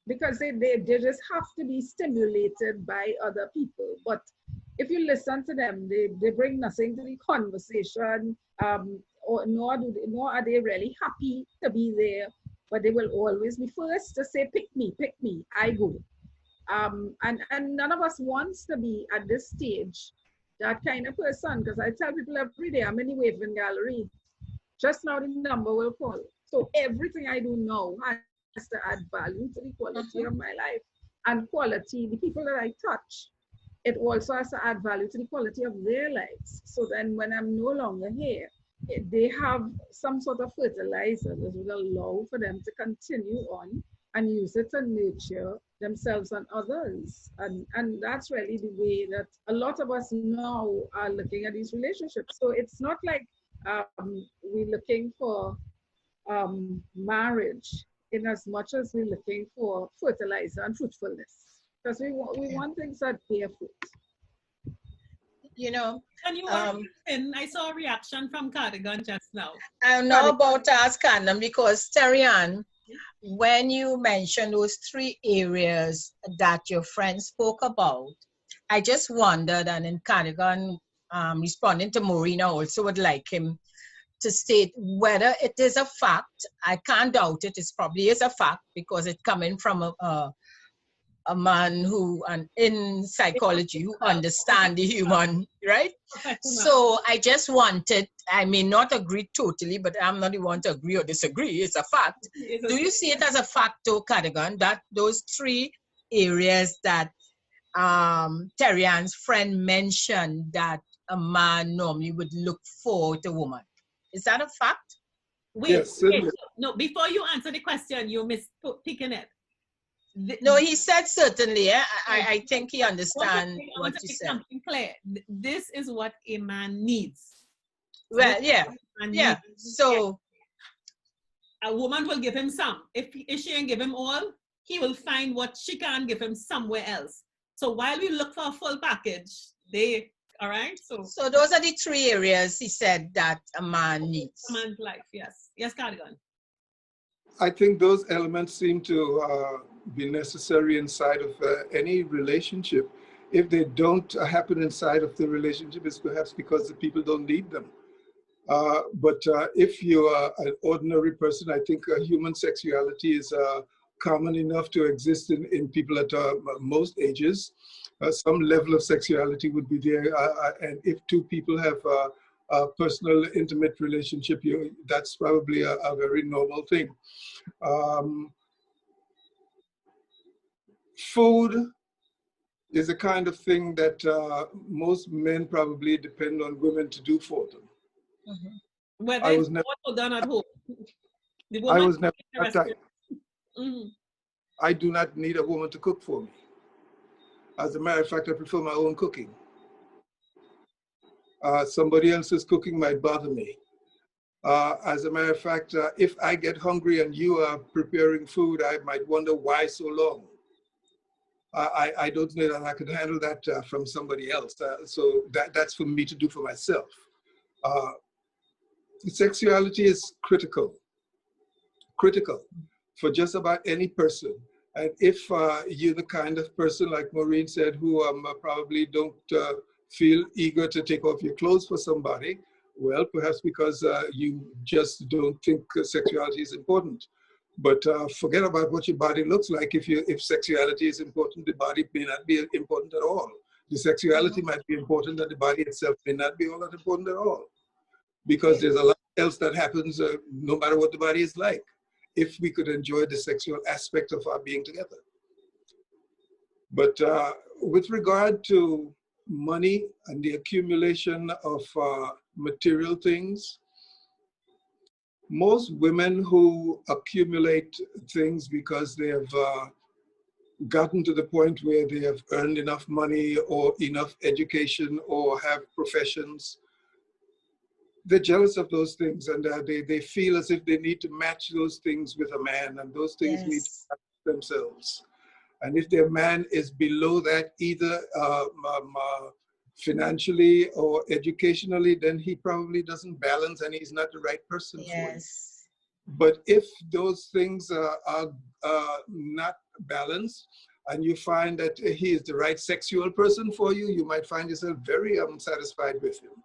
because they just have to be stimulated by other people. But if you listen to them, they bring nothing to the conversation, or nor are they really happy to be there, but they will always be first to say, pick me, I go. And none of us wants to be at this stage that kind of person, because I tell people every day, I'm in the waving gallery. Just now the number will call. So everything I do now has to add value to the quality of my life and quality, the people that I touch. It also has to add value to the quality of their lives. So then when I'm no longer here, they have some sort of fertilizer that will allow for them to continue on and use it to nurture themselves and others. And that's really the way that a lot of us now are looking at these relationships. So it's not like we're looking for marriage in as much as we're looking for fertilizer and fruitfulness. Because we want things that bear fruit. You know, And I saw a reaction from Cardigan just now. I'm not about to ask Cannon because Terri-Ann, when you mentioned those 3 areas that your friend spoke about, I just wondered, and in Cardigan responding to Maureen, I also would like him to state whether it is a fact. I can't doubt it. It probably is a fact because it's coming from a man who, and in psychology, who understand the human, right? So I just wanted, I may not agree totally, but I'm not the one to agree or disagree. It's a fact. Do you see it as a fact, though, Cardigan, that those 3 areas that Terri-Ann's friend mentioned that a man normally would look for with a woman? Is that a fact? Wait, no, before you answer the question, you missed picking it. No, he said certainly. I think he understands what you said. Something clear. This is what a man needs. Well, yeah. So a woman will give him some. If she ain't give him all, he will find what she can give him somewhere else. So while we look for a full package, all right? So those are the 3 areas he said that a man needs. A man's life, yes. Yes, Cardigan. I think those elements seem to be necessary inside of any relationship. If they don't happen inside of the relationship, it's perhaps because the people don't need them. But if you are an ordinary person, I think human sexuality is common enough to exist in people at most ages. Some level of sexuality would be there. And if 2 people have a personal, intimate relationship, that's probably a very normal thing. Food is the kind of thing that most men probably depend on women to do for them. Well, I was never done at home. I was never that type. I do not need a woman to cook for me. As a matter of fact, I prefer my own cooking. Somebody else's cooking might bother me. As a matter of fact, if I get hungry and you are preparing food, I might wonder why so long. I don't know that I could handle that from somebody else. So that's for me to do for myself. Sexuality is critical for just about any person. And if you're the kind of person, like Maureen said, who probably don't feel eager to take off your clothes for somebody, well, perhaps because you just don't think sexuality is important. But forget about what your body looks like. If sexuality is important, the body may not be important at all. The sexuality might be important, and the body itself may not be all that important at all. Because there's a lot else that happens no matter what the body is like, if we could enjoy the sexual aspect of our being together. But with regard to money and the accumulation of material things, most women who accumulate things because they have gotten to the point where they have earned enough money or enough education or have professions, they're jealous of those things, and they feel as if they need to match those things with a man, and those things need to match themselves. And if their man is below that, either financially or educationally, then he probably doesn't balance, and he's not the right person for you. But if those things are not balanced, and you find that he is the right sexual person for you, you might find yourself very unsatisfied with him.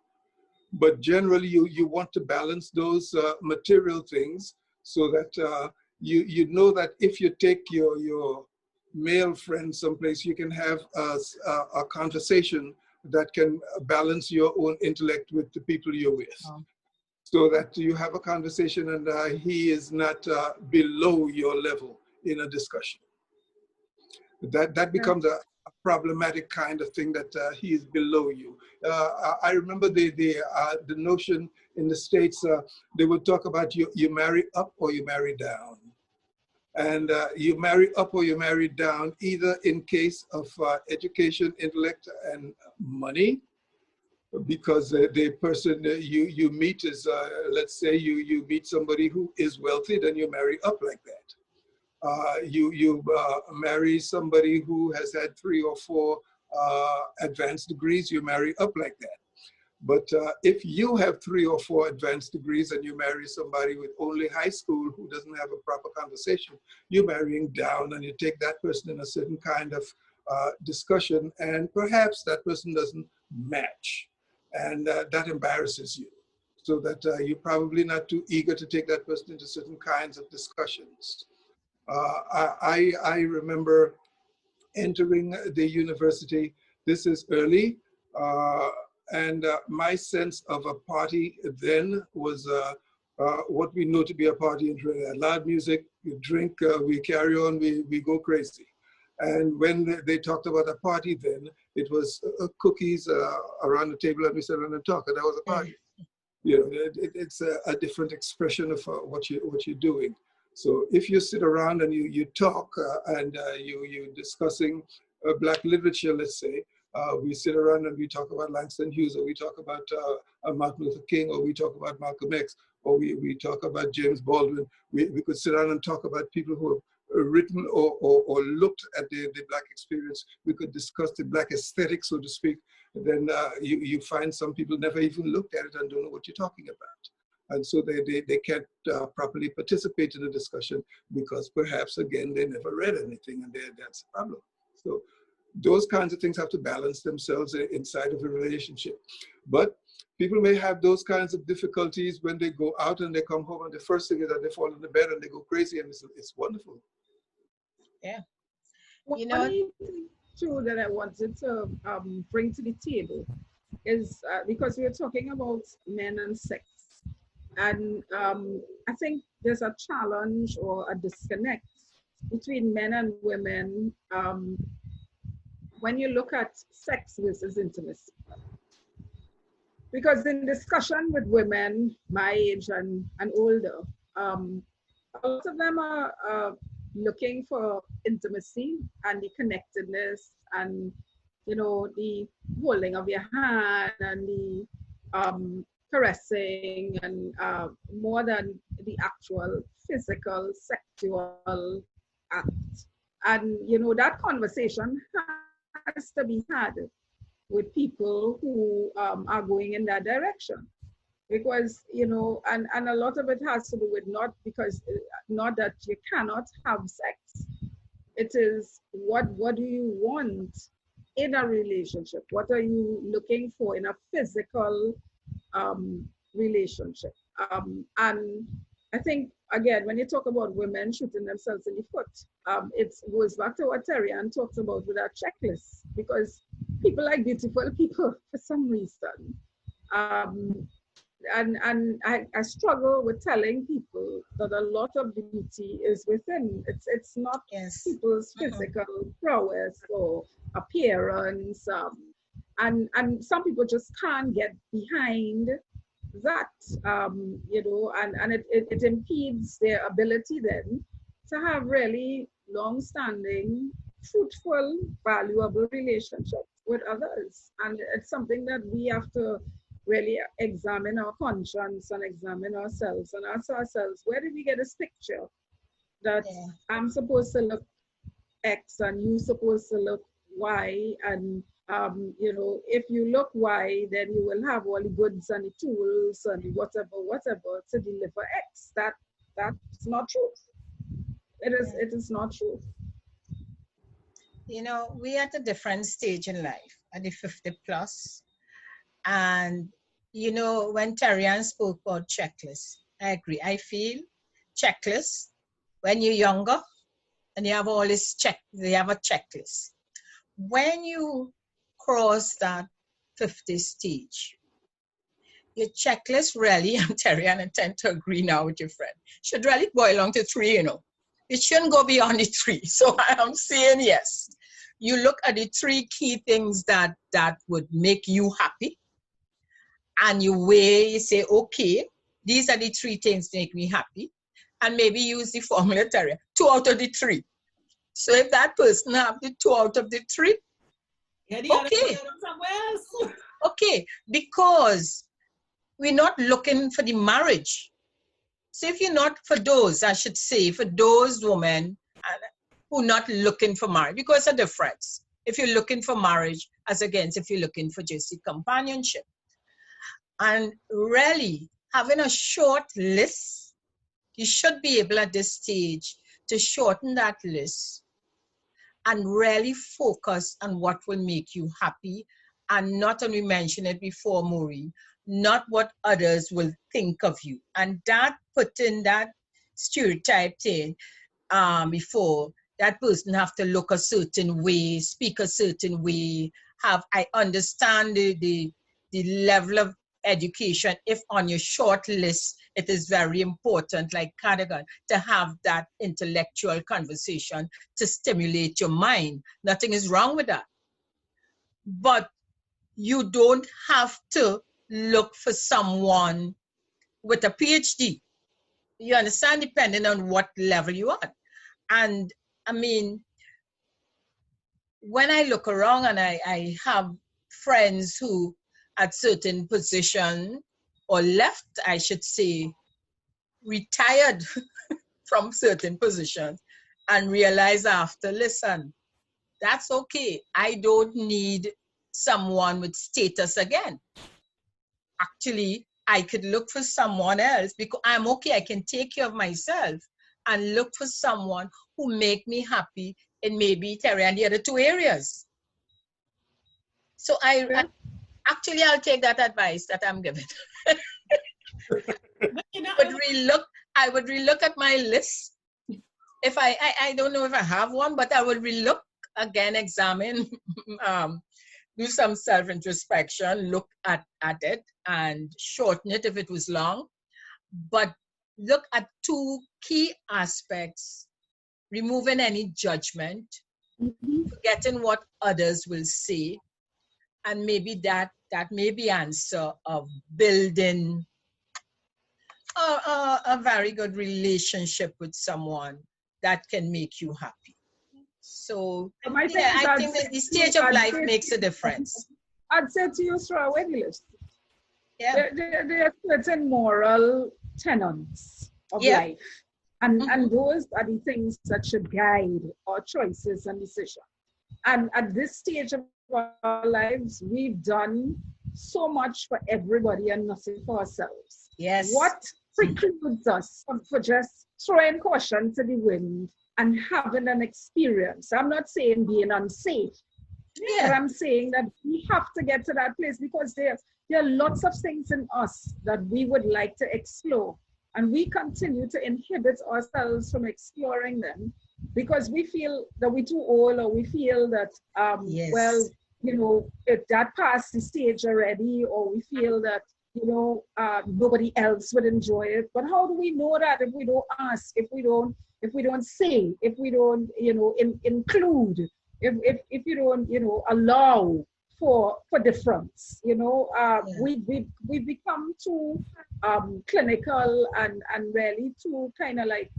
But generally, you want to balance those material things so that you know that if you take your male friend someplace, you can have a conversation that can balance your own intellect with the people you're with. So that you have a conversation and he is not below your level in a discussion. That becomes a problematic kind of thing, that he is below you. I remember the notion in the States, they would talk about you marry up or you marry down. And you marry up or you marry down, either in case of education, intellect, and money, because the person you meet is, let's say you meet somebody who is wealthy, then you marry up like that. You marry somebody who has had 3 or 4 advanced degrees, you marry up like that. But if you have 3 or 4 advanced degrees and you marry somebody with only high school who doesn't have a proper conversation, you're marrying down, and you take that person in a certain kind of discussion, and perhaps that person doesn't match. And that embarrasses you, so that you're probably not too eager to take that person into certain kinds of discussions. I remember entering the university. This is early, and my sense of a party then was what we know to be a party in Trinidad. Loud music, we drink, we carry on, we go crazy. And when they talked about a party then, it was cookies around the table and we sat around and talk, and that was a party. You know, it's a different expression of what you're doing. So if you sit around and you talk and you're discussing Black literature, let's say, we sit around and we talk about Langston Hughes, or we talk about Martin Luther King, or we talk about Malcolm X, or we talk about James Baldwin. We could sit down and talk about people who have written or looked at the Black experience. We could discuss the Black aesthetic, so to speak. Then you find some people never even looked at it and don't know what you're talking about. And so they can't properly participate in the discussion because perhaps, again, they never read anything, and that's a problem. So those kinds of things have to balance themselves inside of a relationship. But people may have those kinds of difficulties when they go out and they come home, and the first thing is that they fall into bed and they go crazy, and it's wonderful. Yeah. You know, one thing too that I wanted to bring to the table is because we were talking about men and sex, and I think there's a challenge or a disconnect between men and women when you look at sex versus intimacy. Because in discussion with women my age and older, a lot of them are looking for intimacy and the connectedness and, you know, the holding of your hand and the caressing and more than the actual physical, sexual act. And, you know, that conversation has to be had with people who are going in that direction. Because, you know, and a lot of it has to do with not that you cannot have sex. It is what do you want in a relationship? What are you looking for in a physical relationship? And I think, again, when you talk about women shooting themselves in the foot, it goes back to what Terri-Ann talked about with our checklist, because people like beautiful people for some reason. And I struggle with telling people that a lot of beauty is within. It's not people's physical prowess or appearance. And some people just can't get behind that, you know, and it impedes their ability then to have really long-standing, fruitful, valuable relationships with others. And it's something that we have to really examine our conscience and examine ourselves and ask ourselves, where did we get this picture that I'm supposed to look X and you're supposed to look Y, and you know, if you look Y, then you will have all the goods and the tools and whatever to deliver X. That That's not truth. It is not truth. You know, we're at a different stage in life, at the 50 plus. And, you know, when Terri-Ann spoke about checklists, I agree. I feel checklists, when you're younger and you have all this they have a checklist. When you cross that 50 stage, your checklist really, and Terri-Ann, I tend to agree now with your friend, should really boil down to 3, you know. It shouldn't go beyond the 3. So I'm saying yes. You look at the 3 key things that would make you happy, and you weigh, you say, okay, these are the 3 things that make me happy, and maybe use the formula, Terri, 2 out of the 3. So if that person have the 2 out of the 3, okay. Okay, because we're not looking for the marriage. So if you're not, for those, I should say, for those women who are not looking for marriage, because it's a difference. If you're looking for marriage, as against if you're looking for just the companionship. And really, having a short list, you should be able at this stage to shorten that list and really focus on what will make you happy, and not, and we mentioned it before, Maureen, not what others will think of you. And that putting that stereotype thing before, that person have to look a certain way, speak a certain way, I understand the level of education. If on your short list, it is very important, like Cardigan, to have that intellectual conversation to stimulate your mind. Nothing is wrong with that. But you don't have to look for someone with a PhD. You understand, depending on what level you are. And I mean, when I look around and I have friends who at certain position, or left, I should say, retired from certain positions, and realize after, listen, that's okay. I don't need someone with status again. Actually, I could look for someone else because I'm okay. I can take care of myself and look for someone who make me happy in maybe Terri and the other 2 areas. So actually, I'll take that advice that I'm given. I would relook at my list. If I don't know if I have one, but I would relook again, examine, do some self-introspection, look at it and shorten it if it was long. But look at 2 key aspects: removing any judgment, forgetting what others will say, and maybe that may be answer of building a very good relationship with someone that can make you happy. So I think that the stage of life makes a difference. I'd say to you, throw away the list. Yeah. There are certain moral tenets of life. And those are the things that should guide our choices and decisions. And at this stage of our lives, we've done so much for everybody and nothing for ourselves. Yes. What precludes us for just throwing caution to the wind and having an experience? I'm not saying being unsafe, but I'm saying that we have to get to that place, because there are lots of things in us that we would like to explore, and we continue to inhibit ourselves from exploring them because we feel that we're too old, or we feel that well, you know, that passed the stage already, or we feel that, you know, nobody else would enjoy it. But how do we know that if we don't ask, if we don't say, if we don't, you know, include, if you don't, you know, allow for difference, you know, we become too clinical and really too kind of like,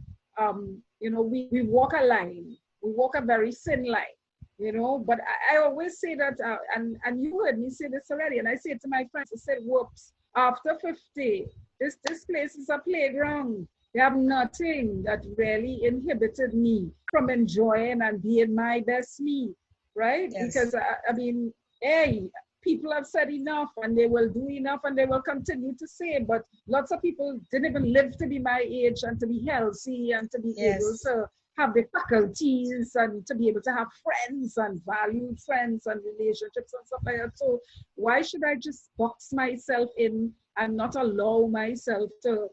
you know, we walk a line, we walk a very thin line. You know, but I always say that, and you heard me say this already, and I say it to my friends, I said, whoops, after 50, this place is a playground. They have nothing that really inhibited me from enjoying and being my best me, right? Yes. Because, I mean, hey, people have said enough and they will do enough and they will continue to say, but lots of people didn't even live to be my age and to be healthy and to be able to have the faculties and to be able to have friends and valued friends and relationships and stuff like that. So why should I just box myself in and not allow myself to,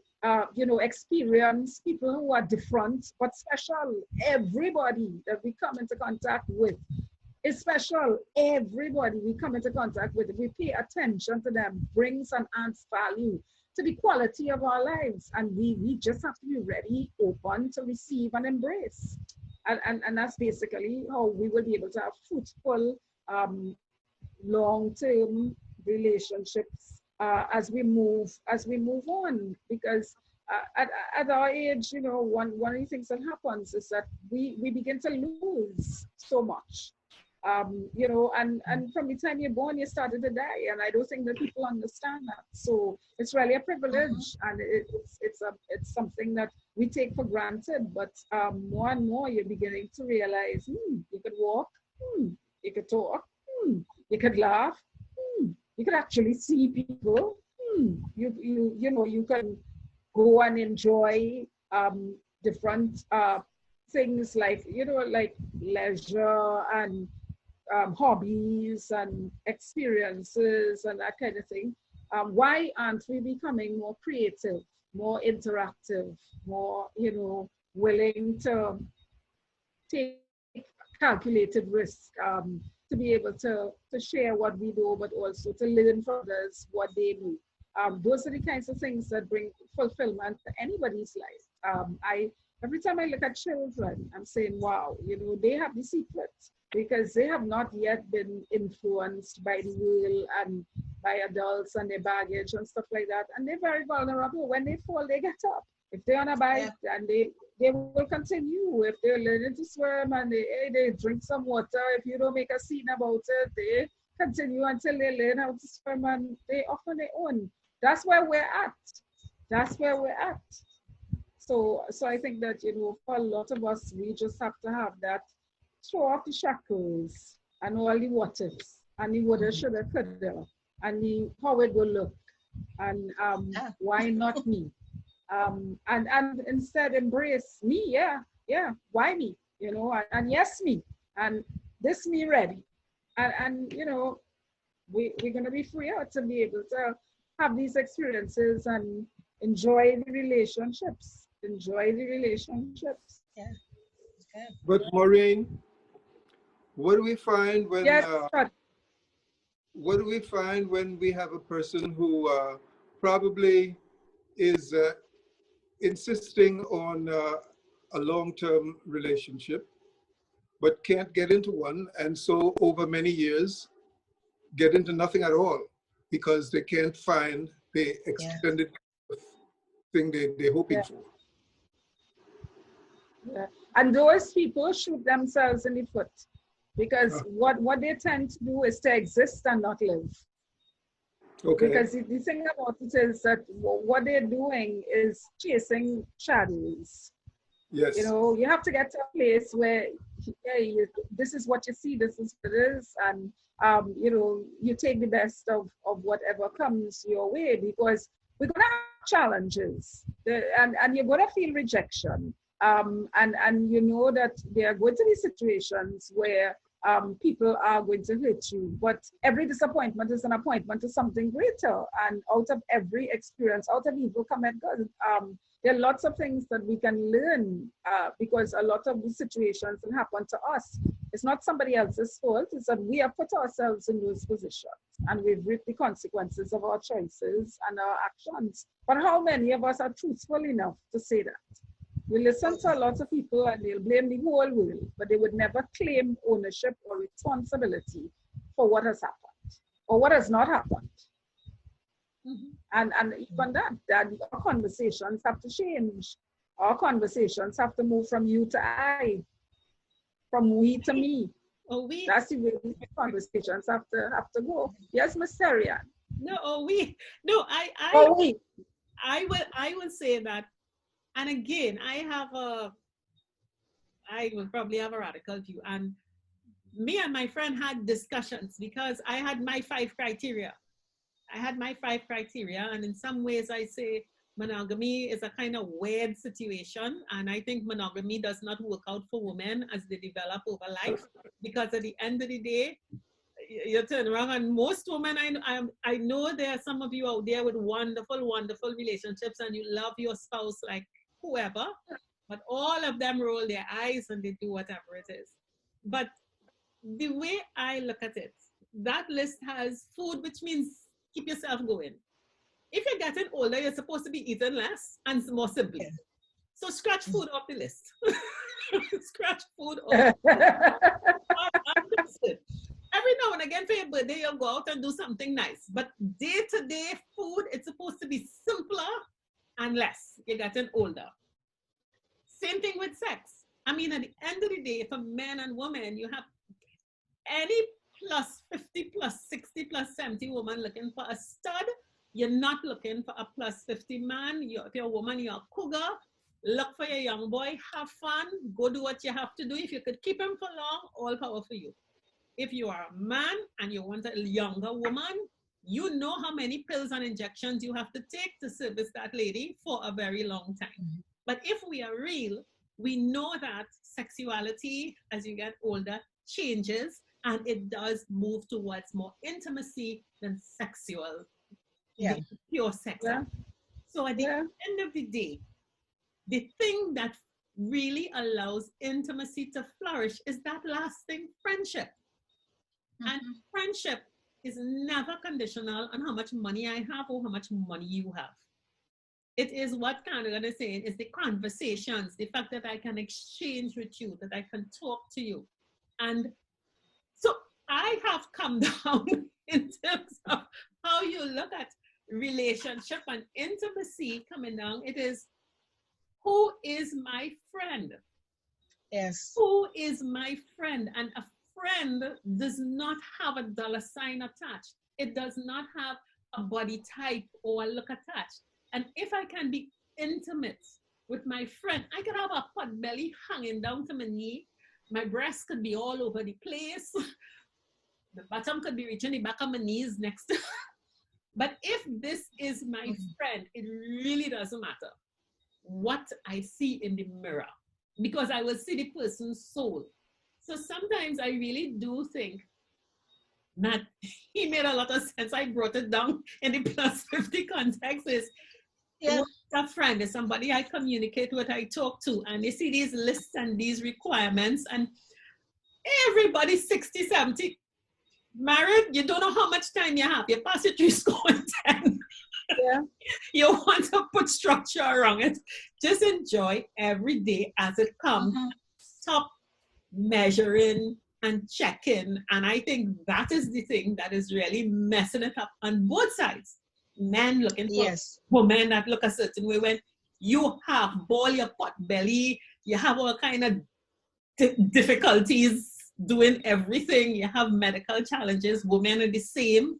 experience people who are different but special? Everybody that we come into contact with is special. Everybody we come into contact with, if we pay attention to them, brings and adds value to the quality of our lives. And we just have to be ready, open to receive and embrace. And that's basically how we will be able to have fruitful, long-term relationships as we move on. Because at our age, one of the things that happens is that we begin to lose so much. And from the time you're born, you started to die, and I don't think that people understand that. So it's really a privilege, and it's something that we take for granted. But more and more, you're beginning to realize, you could walk, you could talk, you could laugh, you could actually see people, you can go and enjoy different things like leisure and hobbies and experiences and that kind of thing. Why aren't we becoming more creative, more interactive, more, willing to take calculated risk, to be able to share what we do, but also to learn from others what they do. Those are the kinds of things that bring fulfillment to anybody's life. Every time I look at children, I'm saying, wow, they have the secrets, because they have not yet been influenced by the world and by adults and their baggage and stuff like that. And they're very vulnerable. When they fall, they get up. If they're on a bike, and they will continue. If they're learning to swim and they drink some water, if you don't make a scene about it, they continue until they learn how to swim and they off on their own. That's where we're at. That's where we're at. So I think that, for a lot of us, we just have to have that, throw off the shackles and all the what ifs and the woulda, shoulda, coulda, and the how it will look, and why not me? And instead embrace me, why me? And yes, me, and this me ready. And we're gonna be freer to be able to have these experiences and enjoy the relationships. Yeah. Okay. But Maureen, what do we find when we have a person who probably is insisting on a long-term relationship, but can't get into one, and so over many years get into nothing at all because they can't find the extended thing they're hoping for? Yeah. And those people shoot themselves in the foot, because what they tend to do is to exist and not live. Okay. Because the thing about it is that what they're doing is chasing shadows. Yes. You have to get to a place where this is what you see, this is what it is, and you take the best of whatever comes your way, because we're gonna have challenges, and you're gonna feel rejection. And you know that there are going to be situations where people are going to hurt you, but every disappointment is an appointment to something greater. And out of every experience, out of evil cometh good. There are lots of things that we can learn, because a lot of the situations that happen to us, it's not somebody else's fault. It's that we have put ourselves in those positions, and we've reaped the consequences of our choices and our actions. But how many of us are truthful enough to say that? We listen to a lot of people and they'll blame the whole world, but they would never claim ownership or responsibility for what has happened or what has not happened. And even that our conversations have to change. Our conversations have to move from you to I, from we to me. That's the way these conversations have to go. Yes, Ms. Terri-Ann. I will say that. And again, I will probably have a radical view. And me and my friend had discussions because I had my 5 criteria. And in some ways I say monogamy is a kind of weird situation, and I think monogamy does not work out for women as they develop over life, because at the end of the day, you turn around and most women, I know there are some of you out there with wonderful, wonderful relationships and you love your spouse like whoever, but all of them roll their eyes and they do whatever it is. But the way I look at it, that list has food, which means keep yourself going. If you're getting older, you're supposed to be eating less and more simply. Yeah. So scratch food off the list. Scratch food off. Every now and again for your birthday, you'll go out and do something nice. But day-to-day food, it's supposed to be simpler and less. You're getting older. Same thing with sex. I mean, at the end of the day, for men and women, you have any plus 50, plus 60, plus 70 woman looking for a stud. You're not looking for a plus 50 man. If you're a woman, you're a cougar. Look for your young boy. Have fun. Go do what you have to do. If you could keep him for long, all power for you. If you are a man and you want a younger woman, you know how many pills and injections you have to take to service that lady for a very long time. Mm-hmm. But if we are real, we know that sexuality, as you get older, changes, and it does move towards more intimacy than sexual, pure sex. Yeah. So at the end of the day, the thing that really allows intimacy to flourish is that lasting friendship. Mm-hmm. And friendship is never conditional on how much money I have or how much money you have. It is what Cardigan is saying, is the conversations, the fact that I can exchange with you, that I can talk to you. And so I have come down in terms of how you look at relationship and intimacy coming down. It is, who is my friend? Yes. Who is my friend? And a friend does not have a $ sign attached. It does not have a body type or a look attached. And if I can be intimate with my friend, I could have a pot belly hanging down to my knee. My breast could be all over the place. The bottom could be reaching the back of my knees next to. But if this is my friend, it really doesn't matter what I see in the mirror, because I will see the person's soul. So sometimes I really do think that he made a lot of sense. I brought it down in the plus 50 context. Is a friend is somebody I communicate with, I talk to, and they see these lists and these requirements, and everybody 60, 70, married, you don't know how much time you have. You pass it through school in 10. Yeah. You want to put structure around it. Just enjoy every day as it comes. Mm-hmm. Stop measuring and checking. And I think that is the thing that is really messing it up on both sides. Men looking for women that look a certain way, when you have ball your pot belly, you have all kind of difficulties doing everything, you have medical challenges, women are the same.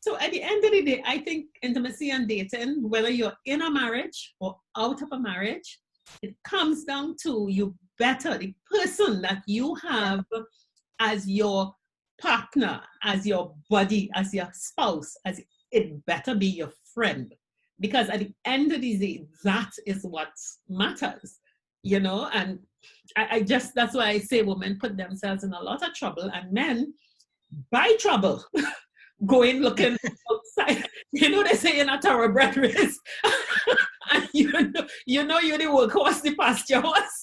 So at the end of the day, I think intimacy and dating, whether you're in a marriage or out of a marriage, it comes down to you better, the person that you have as your partner, as your buddy, as your spouse, as it better be your friend. Because at the end of the day, that is what matters, you know. And I just, that's why I say women put themselves in a lot of trouble, and men buy trouble going looking outside. You know, they say in a thoroughbred race, and you know you're the workhorse, the pasture horse.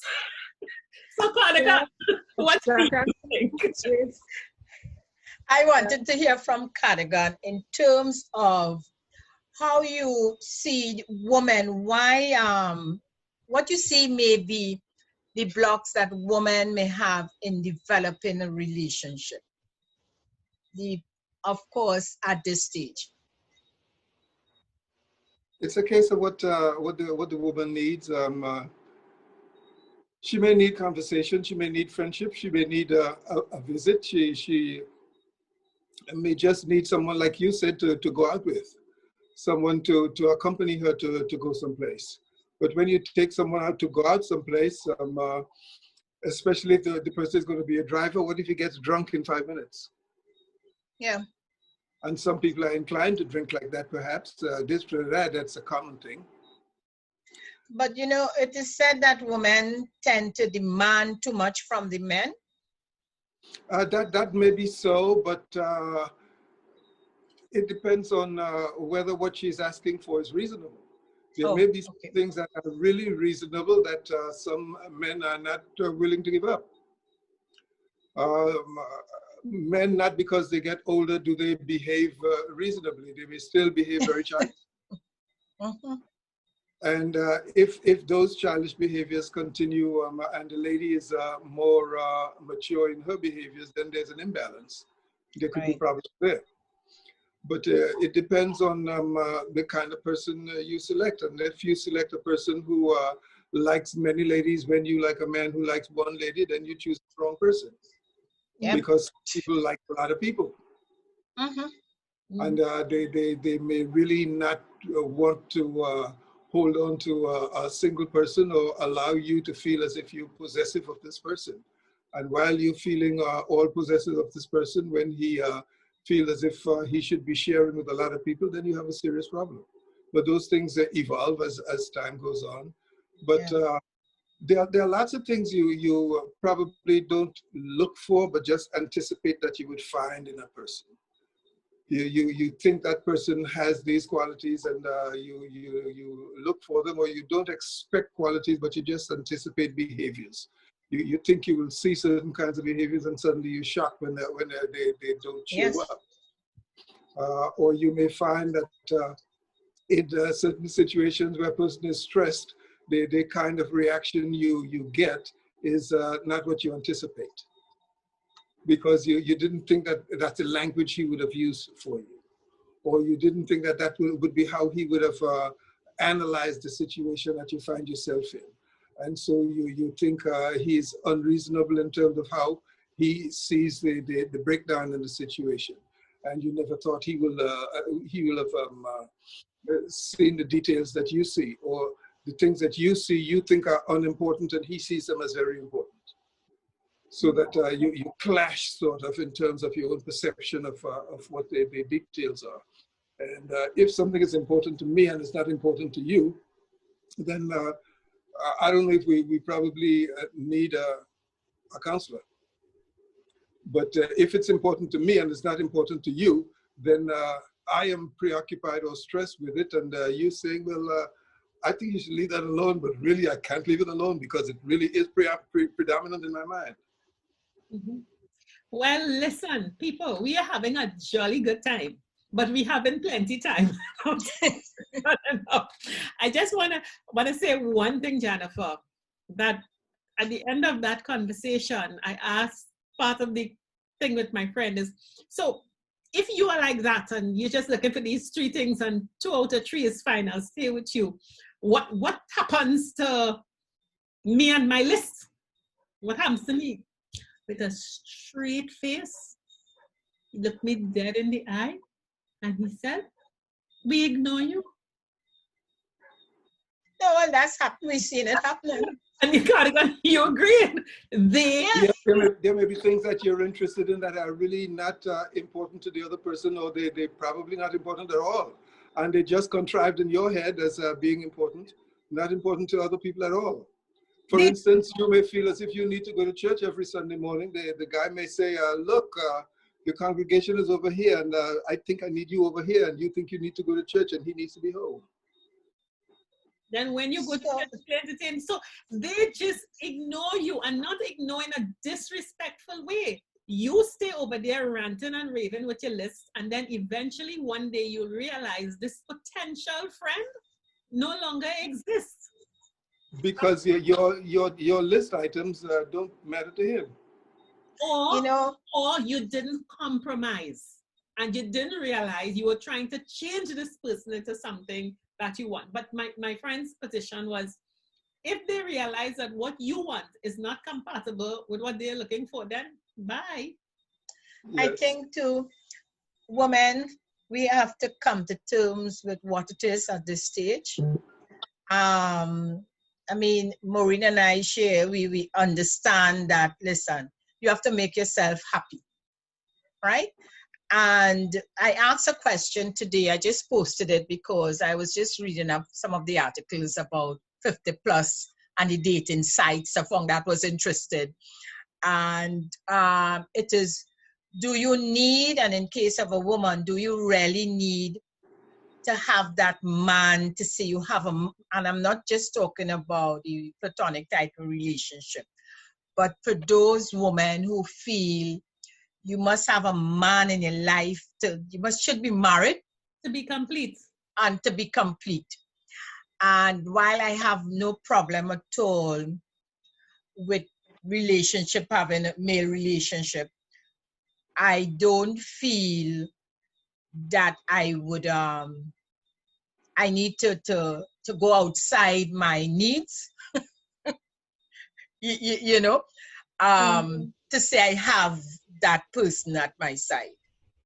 So Cardigan, what do you think? I wanted to hear from Cardigan in terms of how you see women, why, what you see may be the blocks that women may have in developing a relationship, of course, at this stage. It's a case of what the woman needs. She may need conversation, she may need friendship, she may need a visit, she may just need someone, like you said, to go out with, someone to accompany her to go someplace. But when you take someone out to go out someplace, Especially if the person is going to be a driver. What if he gets drunk in 5 minutes? Yeah. And some people are inclined to drink like that, perhaps. That's a common thing. But you know, it is said that women tend to demand too much from the men. That may be so, but it depends on whether what she's asking for is reasonable. There may be some things that are really reasonable that some men are not willing to give up. Men, not because they get older, do they behave reasonably. They may still behave very childish. And if those childish behaviors continue and the lady is more mature in her behaviors, then there's an imbalance. There could be problems there. But it depends on the kind of person you select. And if you select a person who likes many ladies when you like a man who likes one lady, then you choose the wrong person. Yep. Because people like a lot of people. And they may really not want to hold on to a single person or allow you to feel as if you're possessive of this person. And while you're feeling all possessive of this person, when he feels as if he should be sharing with a lot of people, then you have a serious problem. But those things evolve as time goes on. But there are lots of things you probably don't look for, but just anticipate that you would find in a person. You think that person has these qualities, and you look for them, or you don't expect qualities, but you just anticipate behaviors. You think you will see certain kinds of behaviors, and suddenly you're shocked when they don't show up. Or you may find that in certain situations where a person is stressed, the kind of reaction you get is not what you anticipate. Because you didn't think that that's the language he would have used for you. Or you didn't think that that would be how he would have analyzed the situation that you find yourself in. And so you think he's unreasonable in terms of how he sees the breakdown in the situation. And you never thought he will have seen the details that you see, or the things that you see you think are unimportant, and he sees them as very important. So that you clash sort of in terms of your own perception of what the details are. And if something is important to me and it's not important to you, then I don't know if we probably need a counselor. But if it's important to me and it's not important to you, then I am preoccupied or stressed with it. And you saying, well, I think you should leave that alone, but really I can't leave it alone because it really is predominant in my mind. Well, listen, people, we are having a jolly good time, but we haven't plenty time. I just want to say one thing, Jennifer, that at the end of that conversation, I asked, part of the thing with my friend is, so if you are like that and you're just looking for these three things and 2 out of 3 is fine, I'll stay with you. What happens to me and my list? What happens to me? With a straight face, he looked me dead in the eye and he said, we ignore you. No, well, that's happened. We've seen it happening. And you agreed. There may be things that you're interested in that are really not important to the other person, or they're probably not important at all. And they just contrived in your head as being important, not important to other people at all. For instance, you may feel as if you need to go to church every Sunday morning. The guy may say, look, your congregation is over here, and I think I need you over here, and you think you need to go to church, and he needs to be home. Then when you go to church, so they just ignore you, and not ignore in a disrespectful way. You stay over there ranting and raving with your list, and then eventually one day you'll realize this potential friend no longer exists. Because your list items don't matter to him. Or you didn't compromise and you didn't realize you were trying to change this person into something that you want. But my friend's position was, if they realize that what you want is not compatible with what they're looking for, then bye. Yes. I think too, women, we have to come to terms with what it is at this stage. I mean, Maureen and I share, we understand that, listen, you have to make yourself happy, right? And I asked a question today. I just posted it because I was just reading up some of the articles about 50 plus and the dating sites. I found that was interested. And it is, do you need, and in case of a woman, do you really need to have that man to say you have a, and I'm not just talking about the platonic type of relationship, but for those women who feel you must have a man in your life, should be married. To be complete. And to be complete. And while I have no problem at all with relationship, having a male relationship, I don't feel that I would, I need to go outside my needs, you know, to say I have that person at my side.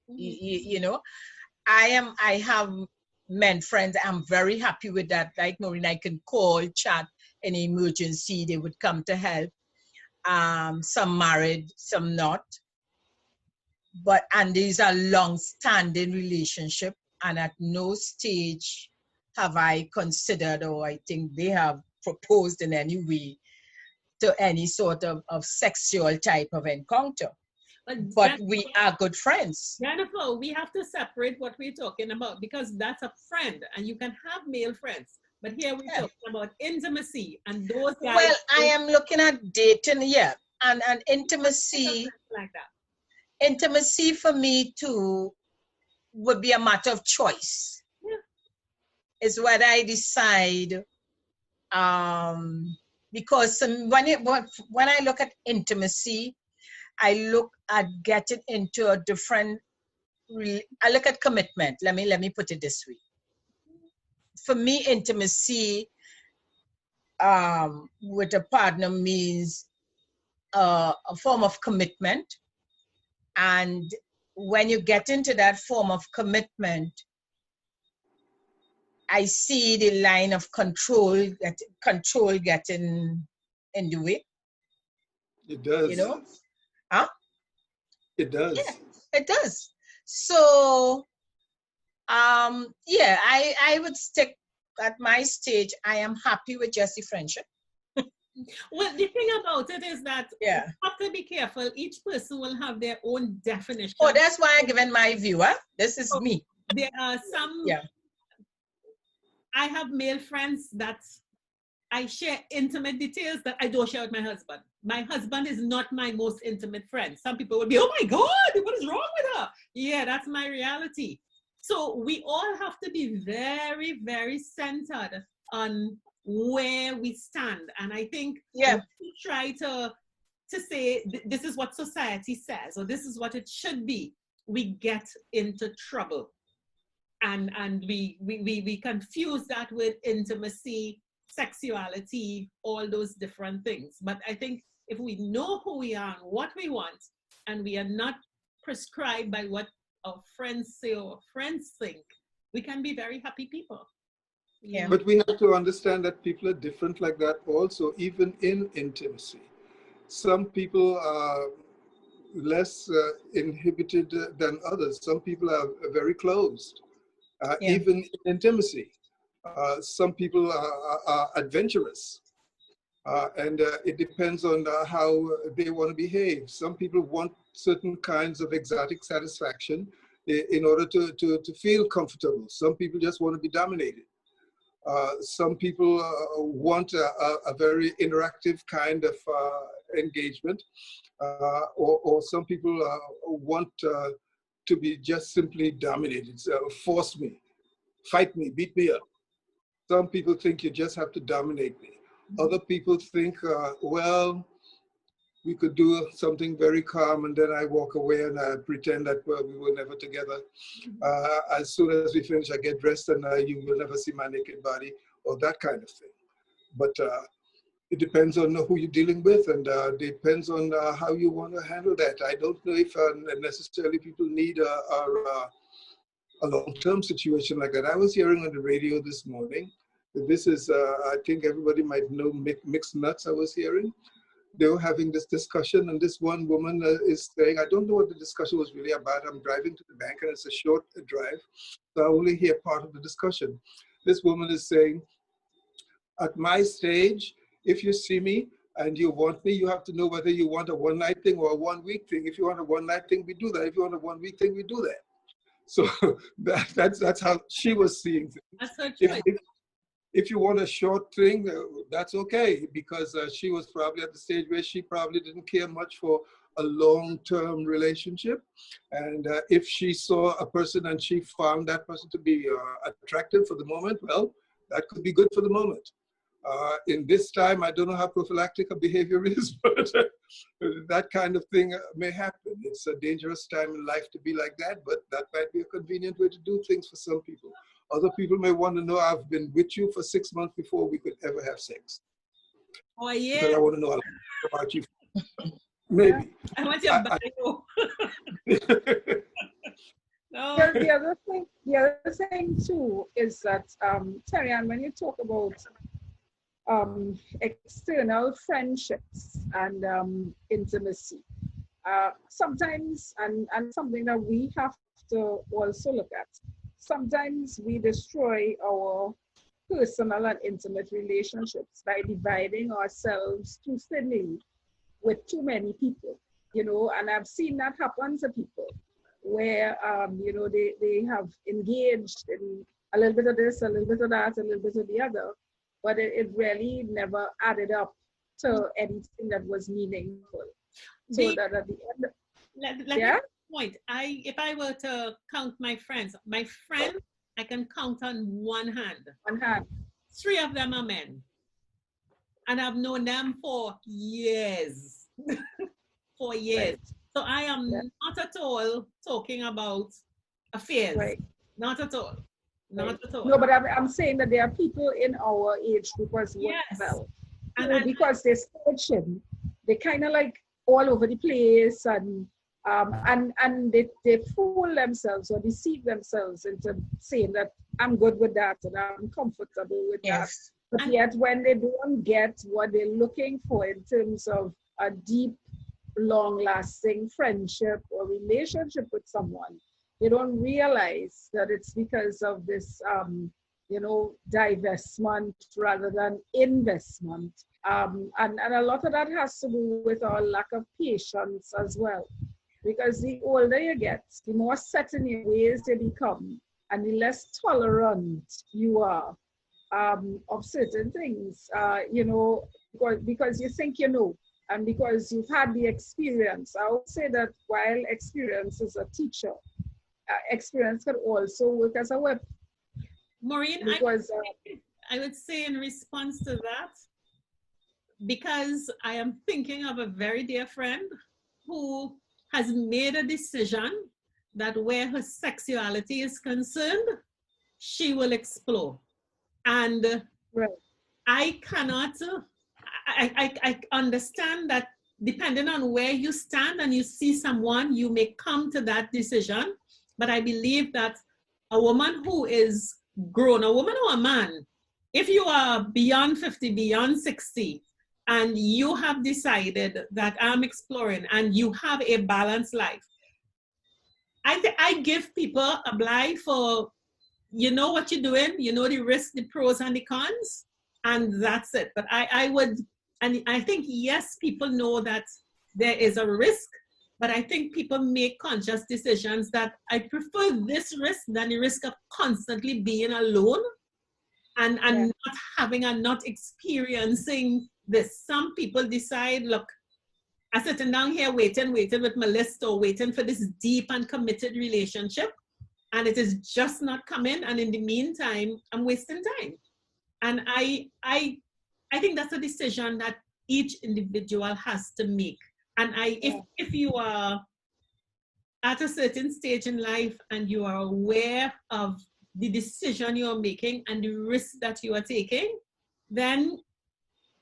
You know, I have men friends. I'm very happy with that. Like Maureen, I can call, chat, any emergency, they would come to help. Some married, some not. And these are long-standing relationship, and at no stage have I considered, or I think they have proposed in any way to any sort of sexual type of encounter. But we are good friends. Jennifer, we have to separate what we're talking about, because that's a friend, and you can have male friends. But here we're talking about intimacy, and those guys. Well, I am looking at dating, and intimacy. Like that. Intimacy for me too would be a matter of choice. Yeah. It's what I decide. Because when I look at intimacy, I look at getting into a different. I look at commitment. Let me put it this way. For me, intimacy with a partner means a form of commitment. And when you get into that form of commitment, I see the line of control getting in the way. It does. You know? Huh? It does. Yeah, it does. So, I would stick at my stage. I am happy with just the friendship. Well, the thing about it is that you Yeah. have to be careful. Each person will have their own definition. Oh, that's why I given my view. Huh? This is me. There are some. Yeah. I have male friends that I share intimate details that I don't share with my husband. My husband is not my most intimate friend. Some people would be, oh my God, what is wrong with her? Yeah, that's my reality. So we all have to be very, very centered on where we stand. And I think Yeah. we try to say this is what society says, or this is what it should be, we get into trouble. And we confuse that with intimacy, sexuality, all those different things. But I think if we know who we are and what we want, and we are not prescribed by what our friends say or friends think, we can be very happy people. Yeah. But we have to understand that people are different like that also, even in intimacy. Some people are less inhibited than others. Some people are very closed, even in intimacy. Some people are adventurous. And it depends on how they want to behave. Some people want certain kinds of exotic satisfaction in order to feel comfortable. Some people just want to be dominated. Some people want a very interactive kind of engagement, or some people want to be just simply dominated. Force me, fight me, beat me up. Some people think you just have to dominate me. Other people think, well, we could do something very calm and then I walk away and I pretend that we were never together. As soon as we finish, I get dressed and you will never see my naked body, or that kind of thing. But it depends on who you're dealing with, and depends on how you want to handle that. I don't know if necessarily people need a long-term situation like that. I was hearing on the radio this morning This is, I think everybody might know Mixed Nuts I was hearing. They were having this discussion, and this one woman is saying, I don't know what the discussion was really about. I'm driving to the bank, and it's a short drive, so I only hear part of the discussion. This woman is saying, at my stage, if you see me and you want me, you have to know whether you want a one-night thing or a one-week thing. If you want a one-night thing, we do that. If you want a one-week thing, we do that. So that's how she was seeing things. That's her choice. If you want a short thing, that's okay, because she was probably at the stage where she probably didn't care much for a long-term relationship. And if she saw a person and she found that person to be attractive for the moment, well, that could be good for the moment. In this time, I don't know how prophylactic a behavior is, but that kind of thing may happen. It's a dangerous time in life to be like that, but that might be a convenient way to do things for some people. Other people may want to know, I've been with you for 6 months before we could ever have sex. Oh, yeah. Because I want to know a lot about you. Maybe. I want your bio. No. The other thing too is that, Terri-Ann, when you talk about external friendships and intimacy, sometimes, and something that we have to also look at, sometimes we destroy our personal and intimate relationships by dividing ourselves too thinly with too many people, you know, and I've seen that happen to people where, you know, they have engaged in a little bit of this, a little bit of that, a little bit of the other, but it really never added up to anything that was meaningful. So that at the end, yeah? Point. If I were to count my friends, I can count on one hand. 3 of them are men. And I've known them for years. For years. Right. So I am not at all talking about affairs. Right. Not at all. Not at all. No, but I'm saying that there are people in our age group as well. And because they're searching, they kind of like all over the place and they fool themselves or deceive themselves into saying that I'm good with that and I'm comfortable with that. But yet when they don't get what they're looking for in terms of a deep, long-lasting friendship or relationship with someone, they don't realize that it's because of this, you know, divestment rather than investment. And a lot of that has to do with our lack of patience as well. Because the older you get, the more set in your ways you become, and the less tolerant you are of certain things, you know, because you think you know, and because you've had the experience. I would say that while experience is a teacher, experience can also work as a weapon. Maureen, because, I would say in response to that, because I am thinking of a very dear friend who has made a decision that where her sexuality is concerned, she will explore. And I cannot, I understand that depending on where you stand and you see someone, you may come to that decision. But I believe that a woman who is grown, a woman or a man, if you are beyond 50, beyond 60, and you have decided that I'm exploring and you have a balanced life, I give people a bly for, you know what you're doing, you know the risks, the pros and the cons, and that's it. But I would, and I think, yes, people know that there is a risk, but I think people make conscious decisions that I prefer this risk than the risk of constantly being alone and not having and not experiencing this. Some people decide, look, I'm sitting down here waiting with my list or waiting for this deep and committed relationship, and it is just not coming. And in the meantime, I'm wasting time. And I think that's a decision that each individual has to make. And if you are at a certain stage in life and you are aware of the decision you are making and the risk that you are taking, then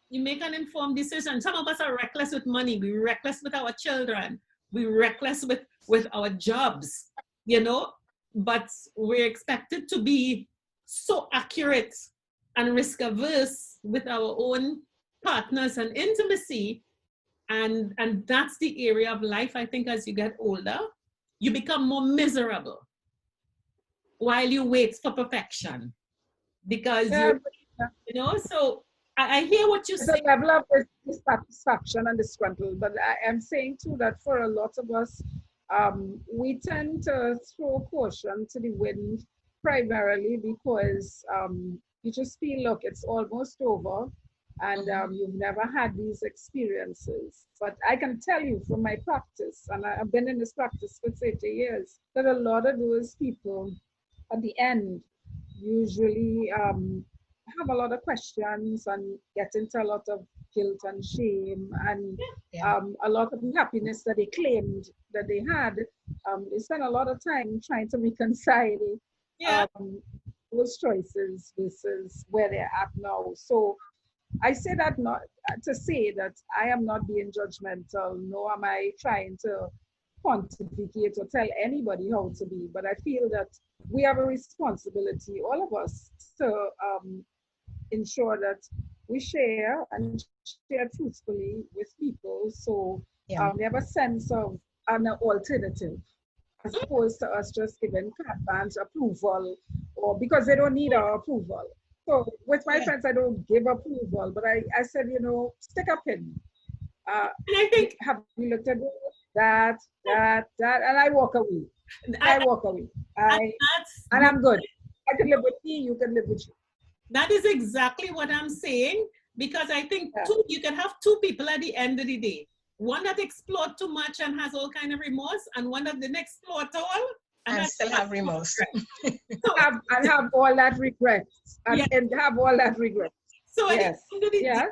you make an informed decision. Some of us are reckless with money. We're reckless with our children. We're reckless with our jobs, you know, but we're expected to be so accurate and risk averse with our own partners and intimacy. And that's the area of life, I think, as you get older, you become more miserable while you wait for perfection. Because, you know, so I hear what you say. The level of dissatisfaction and disgruntled, but I am saying too that for a lot of us, we tend to throw caution to the wind primarily because you just feel, look, it's almost over, and you've never had these experiences. But I can tell you from my practice, and I've been in this practice for 30 years, that a lot of those people at the end usually have a lot of questions and get into a lot of guilt and shame, and a lot of the happiness that they claimed that they had. They spend a lot of time trying to reconcile those choices versus where they're at now. So I say that not to say that I am not being judgmental, nor am I trying to pontificate or tell anybody how to be, but I feel that we have a responsibility, all of us, to ensure that we share and share truthfully with people, so they have a sense of an alternative, as opposed to us just giving carte blanche approval, or because they don't need our approval. So with my friends, I don't give approval, but I said, you know, stick a pin. And I think, have you looked at that, and I walk away. I walk away. And I'm good. I can live with me, you can live with you. That is exactly what I'm saying, because I think you can have two people at the end of the day. One that explored too much and has all kind of remorse, and one that didn't explore at all. And still have remorse. and have all that regret. And have all that regret. So at the end of the day,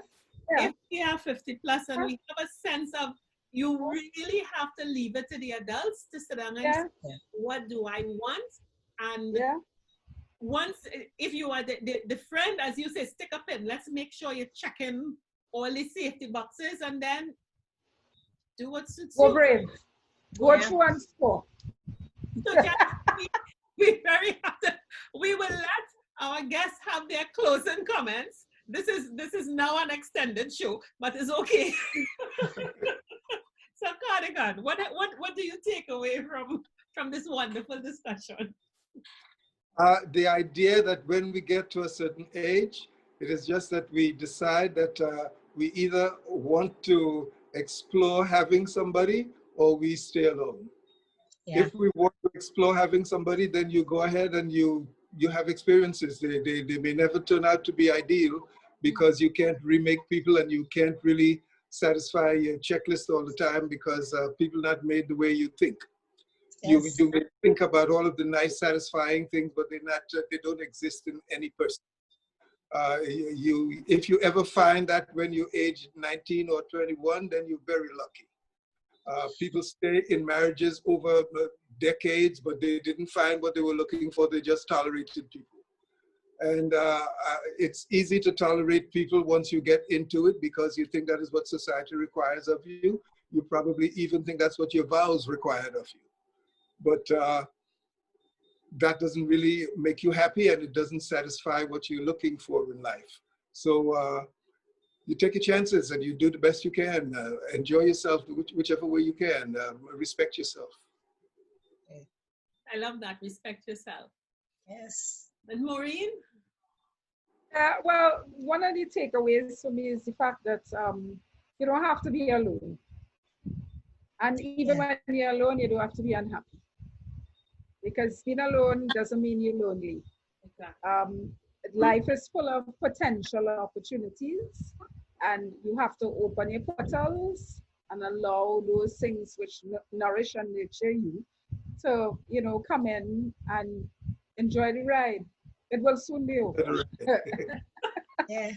if we are 50 plus and we have a sense of, you really have to leave it to the adults to sit down and say, what do I want? And once, if you are the friend, as you say, stick a pin, let's make sure you're checking all the safety boxes, and then do what suits you. Go brave. Go through and score. So we will let our guests have their closing comments. This is now an extended show, but it's okay. So Cardigan, what do you take away from this wonderful discussion? The idea that when we get to a certain age, it is just that we decide that we either want to explore having somebody or we stay alone. If we want to explore having somebody, then you go ahead and you have experiences. They may never turn out to be ideal, because you can't remake people and you can't really satisfy your checklist all the time, because people are not made the way you think. You may think about all of the nice, satisfying things, but they don't exist in any person. If you ever find that when you age 19 or 21, then you're very lucky. People stay in marriages over decades, but they didn't find what they were looking for. They just tolerated people. And it's easy to tolerate people once you get into it, because you think that is what society requires of you. You probably even think that's what your vows required of you. But that doesn't really make you happy, and it doesn't satisfy what you're looking for in life. So you take your chances and you do the best you can. Enjoy yourself whichever way you can. Respect yourself. I love that. Respect yourself. Yes. And Maureen? Well, one of the takeaways for me is the fact that you don't have to be alone. And even when you're alone, you don't have to be unhappy. Because being alone doesn't mean you're lonely. Exactly. Life is full of potential opportunities, and you have to open your portals and allow those things which nourish and nurture you to, you know, come in and enjoy the ride. It will soon be over. Yeah.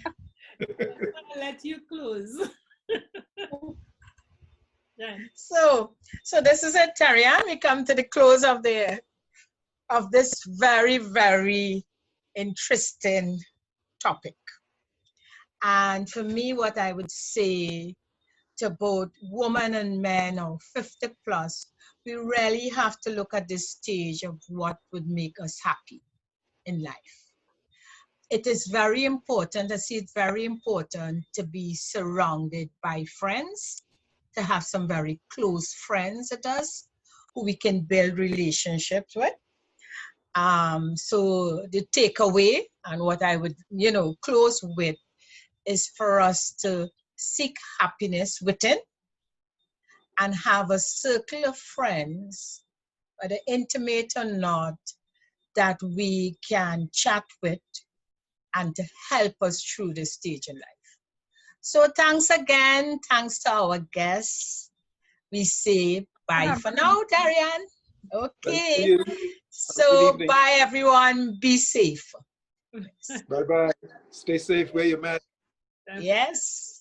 I'll let you close. So this is it, Terri-Ann. We come to the close of this very, very interesting topic. And for me, what I would say to both women and men of 50 plus, we really have to look at this stage of what would make us happy in life. it is very important, I see it's very important to be surrounded by friends, to have some very close friends with us who we can build relationships with. So the takeaway and what I would, close with is for us to seek happiness within and have a circle of friends, whether intimate or not, that we can chat with and to help us through this stage in life. So thanks again. Thanks to our guests. We say bye for now, Terri-Ann. Okay. So bye, everyone. Be safe. Bye-bye. Stay safe. Wear your mask. Yes.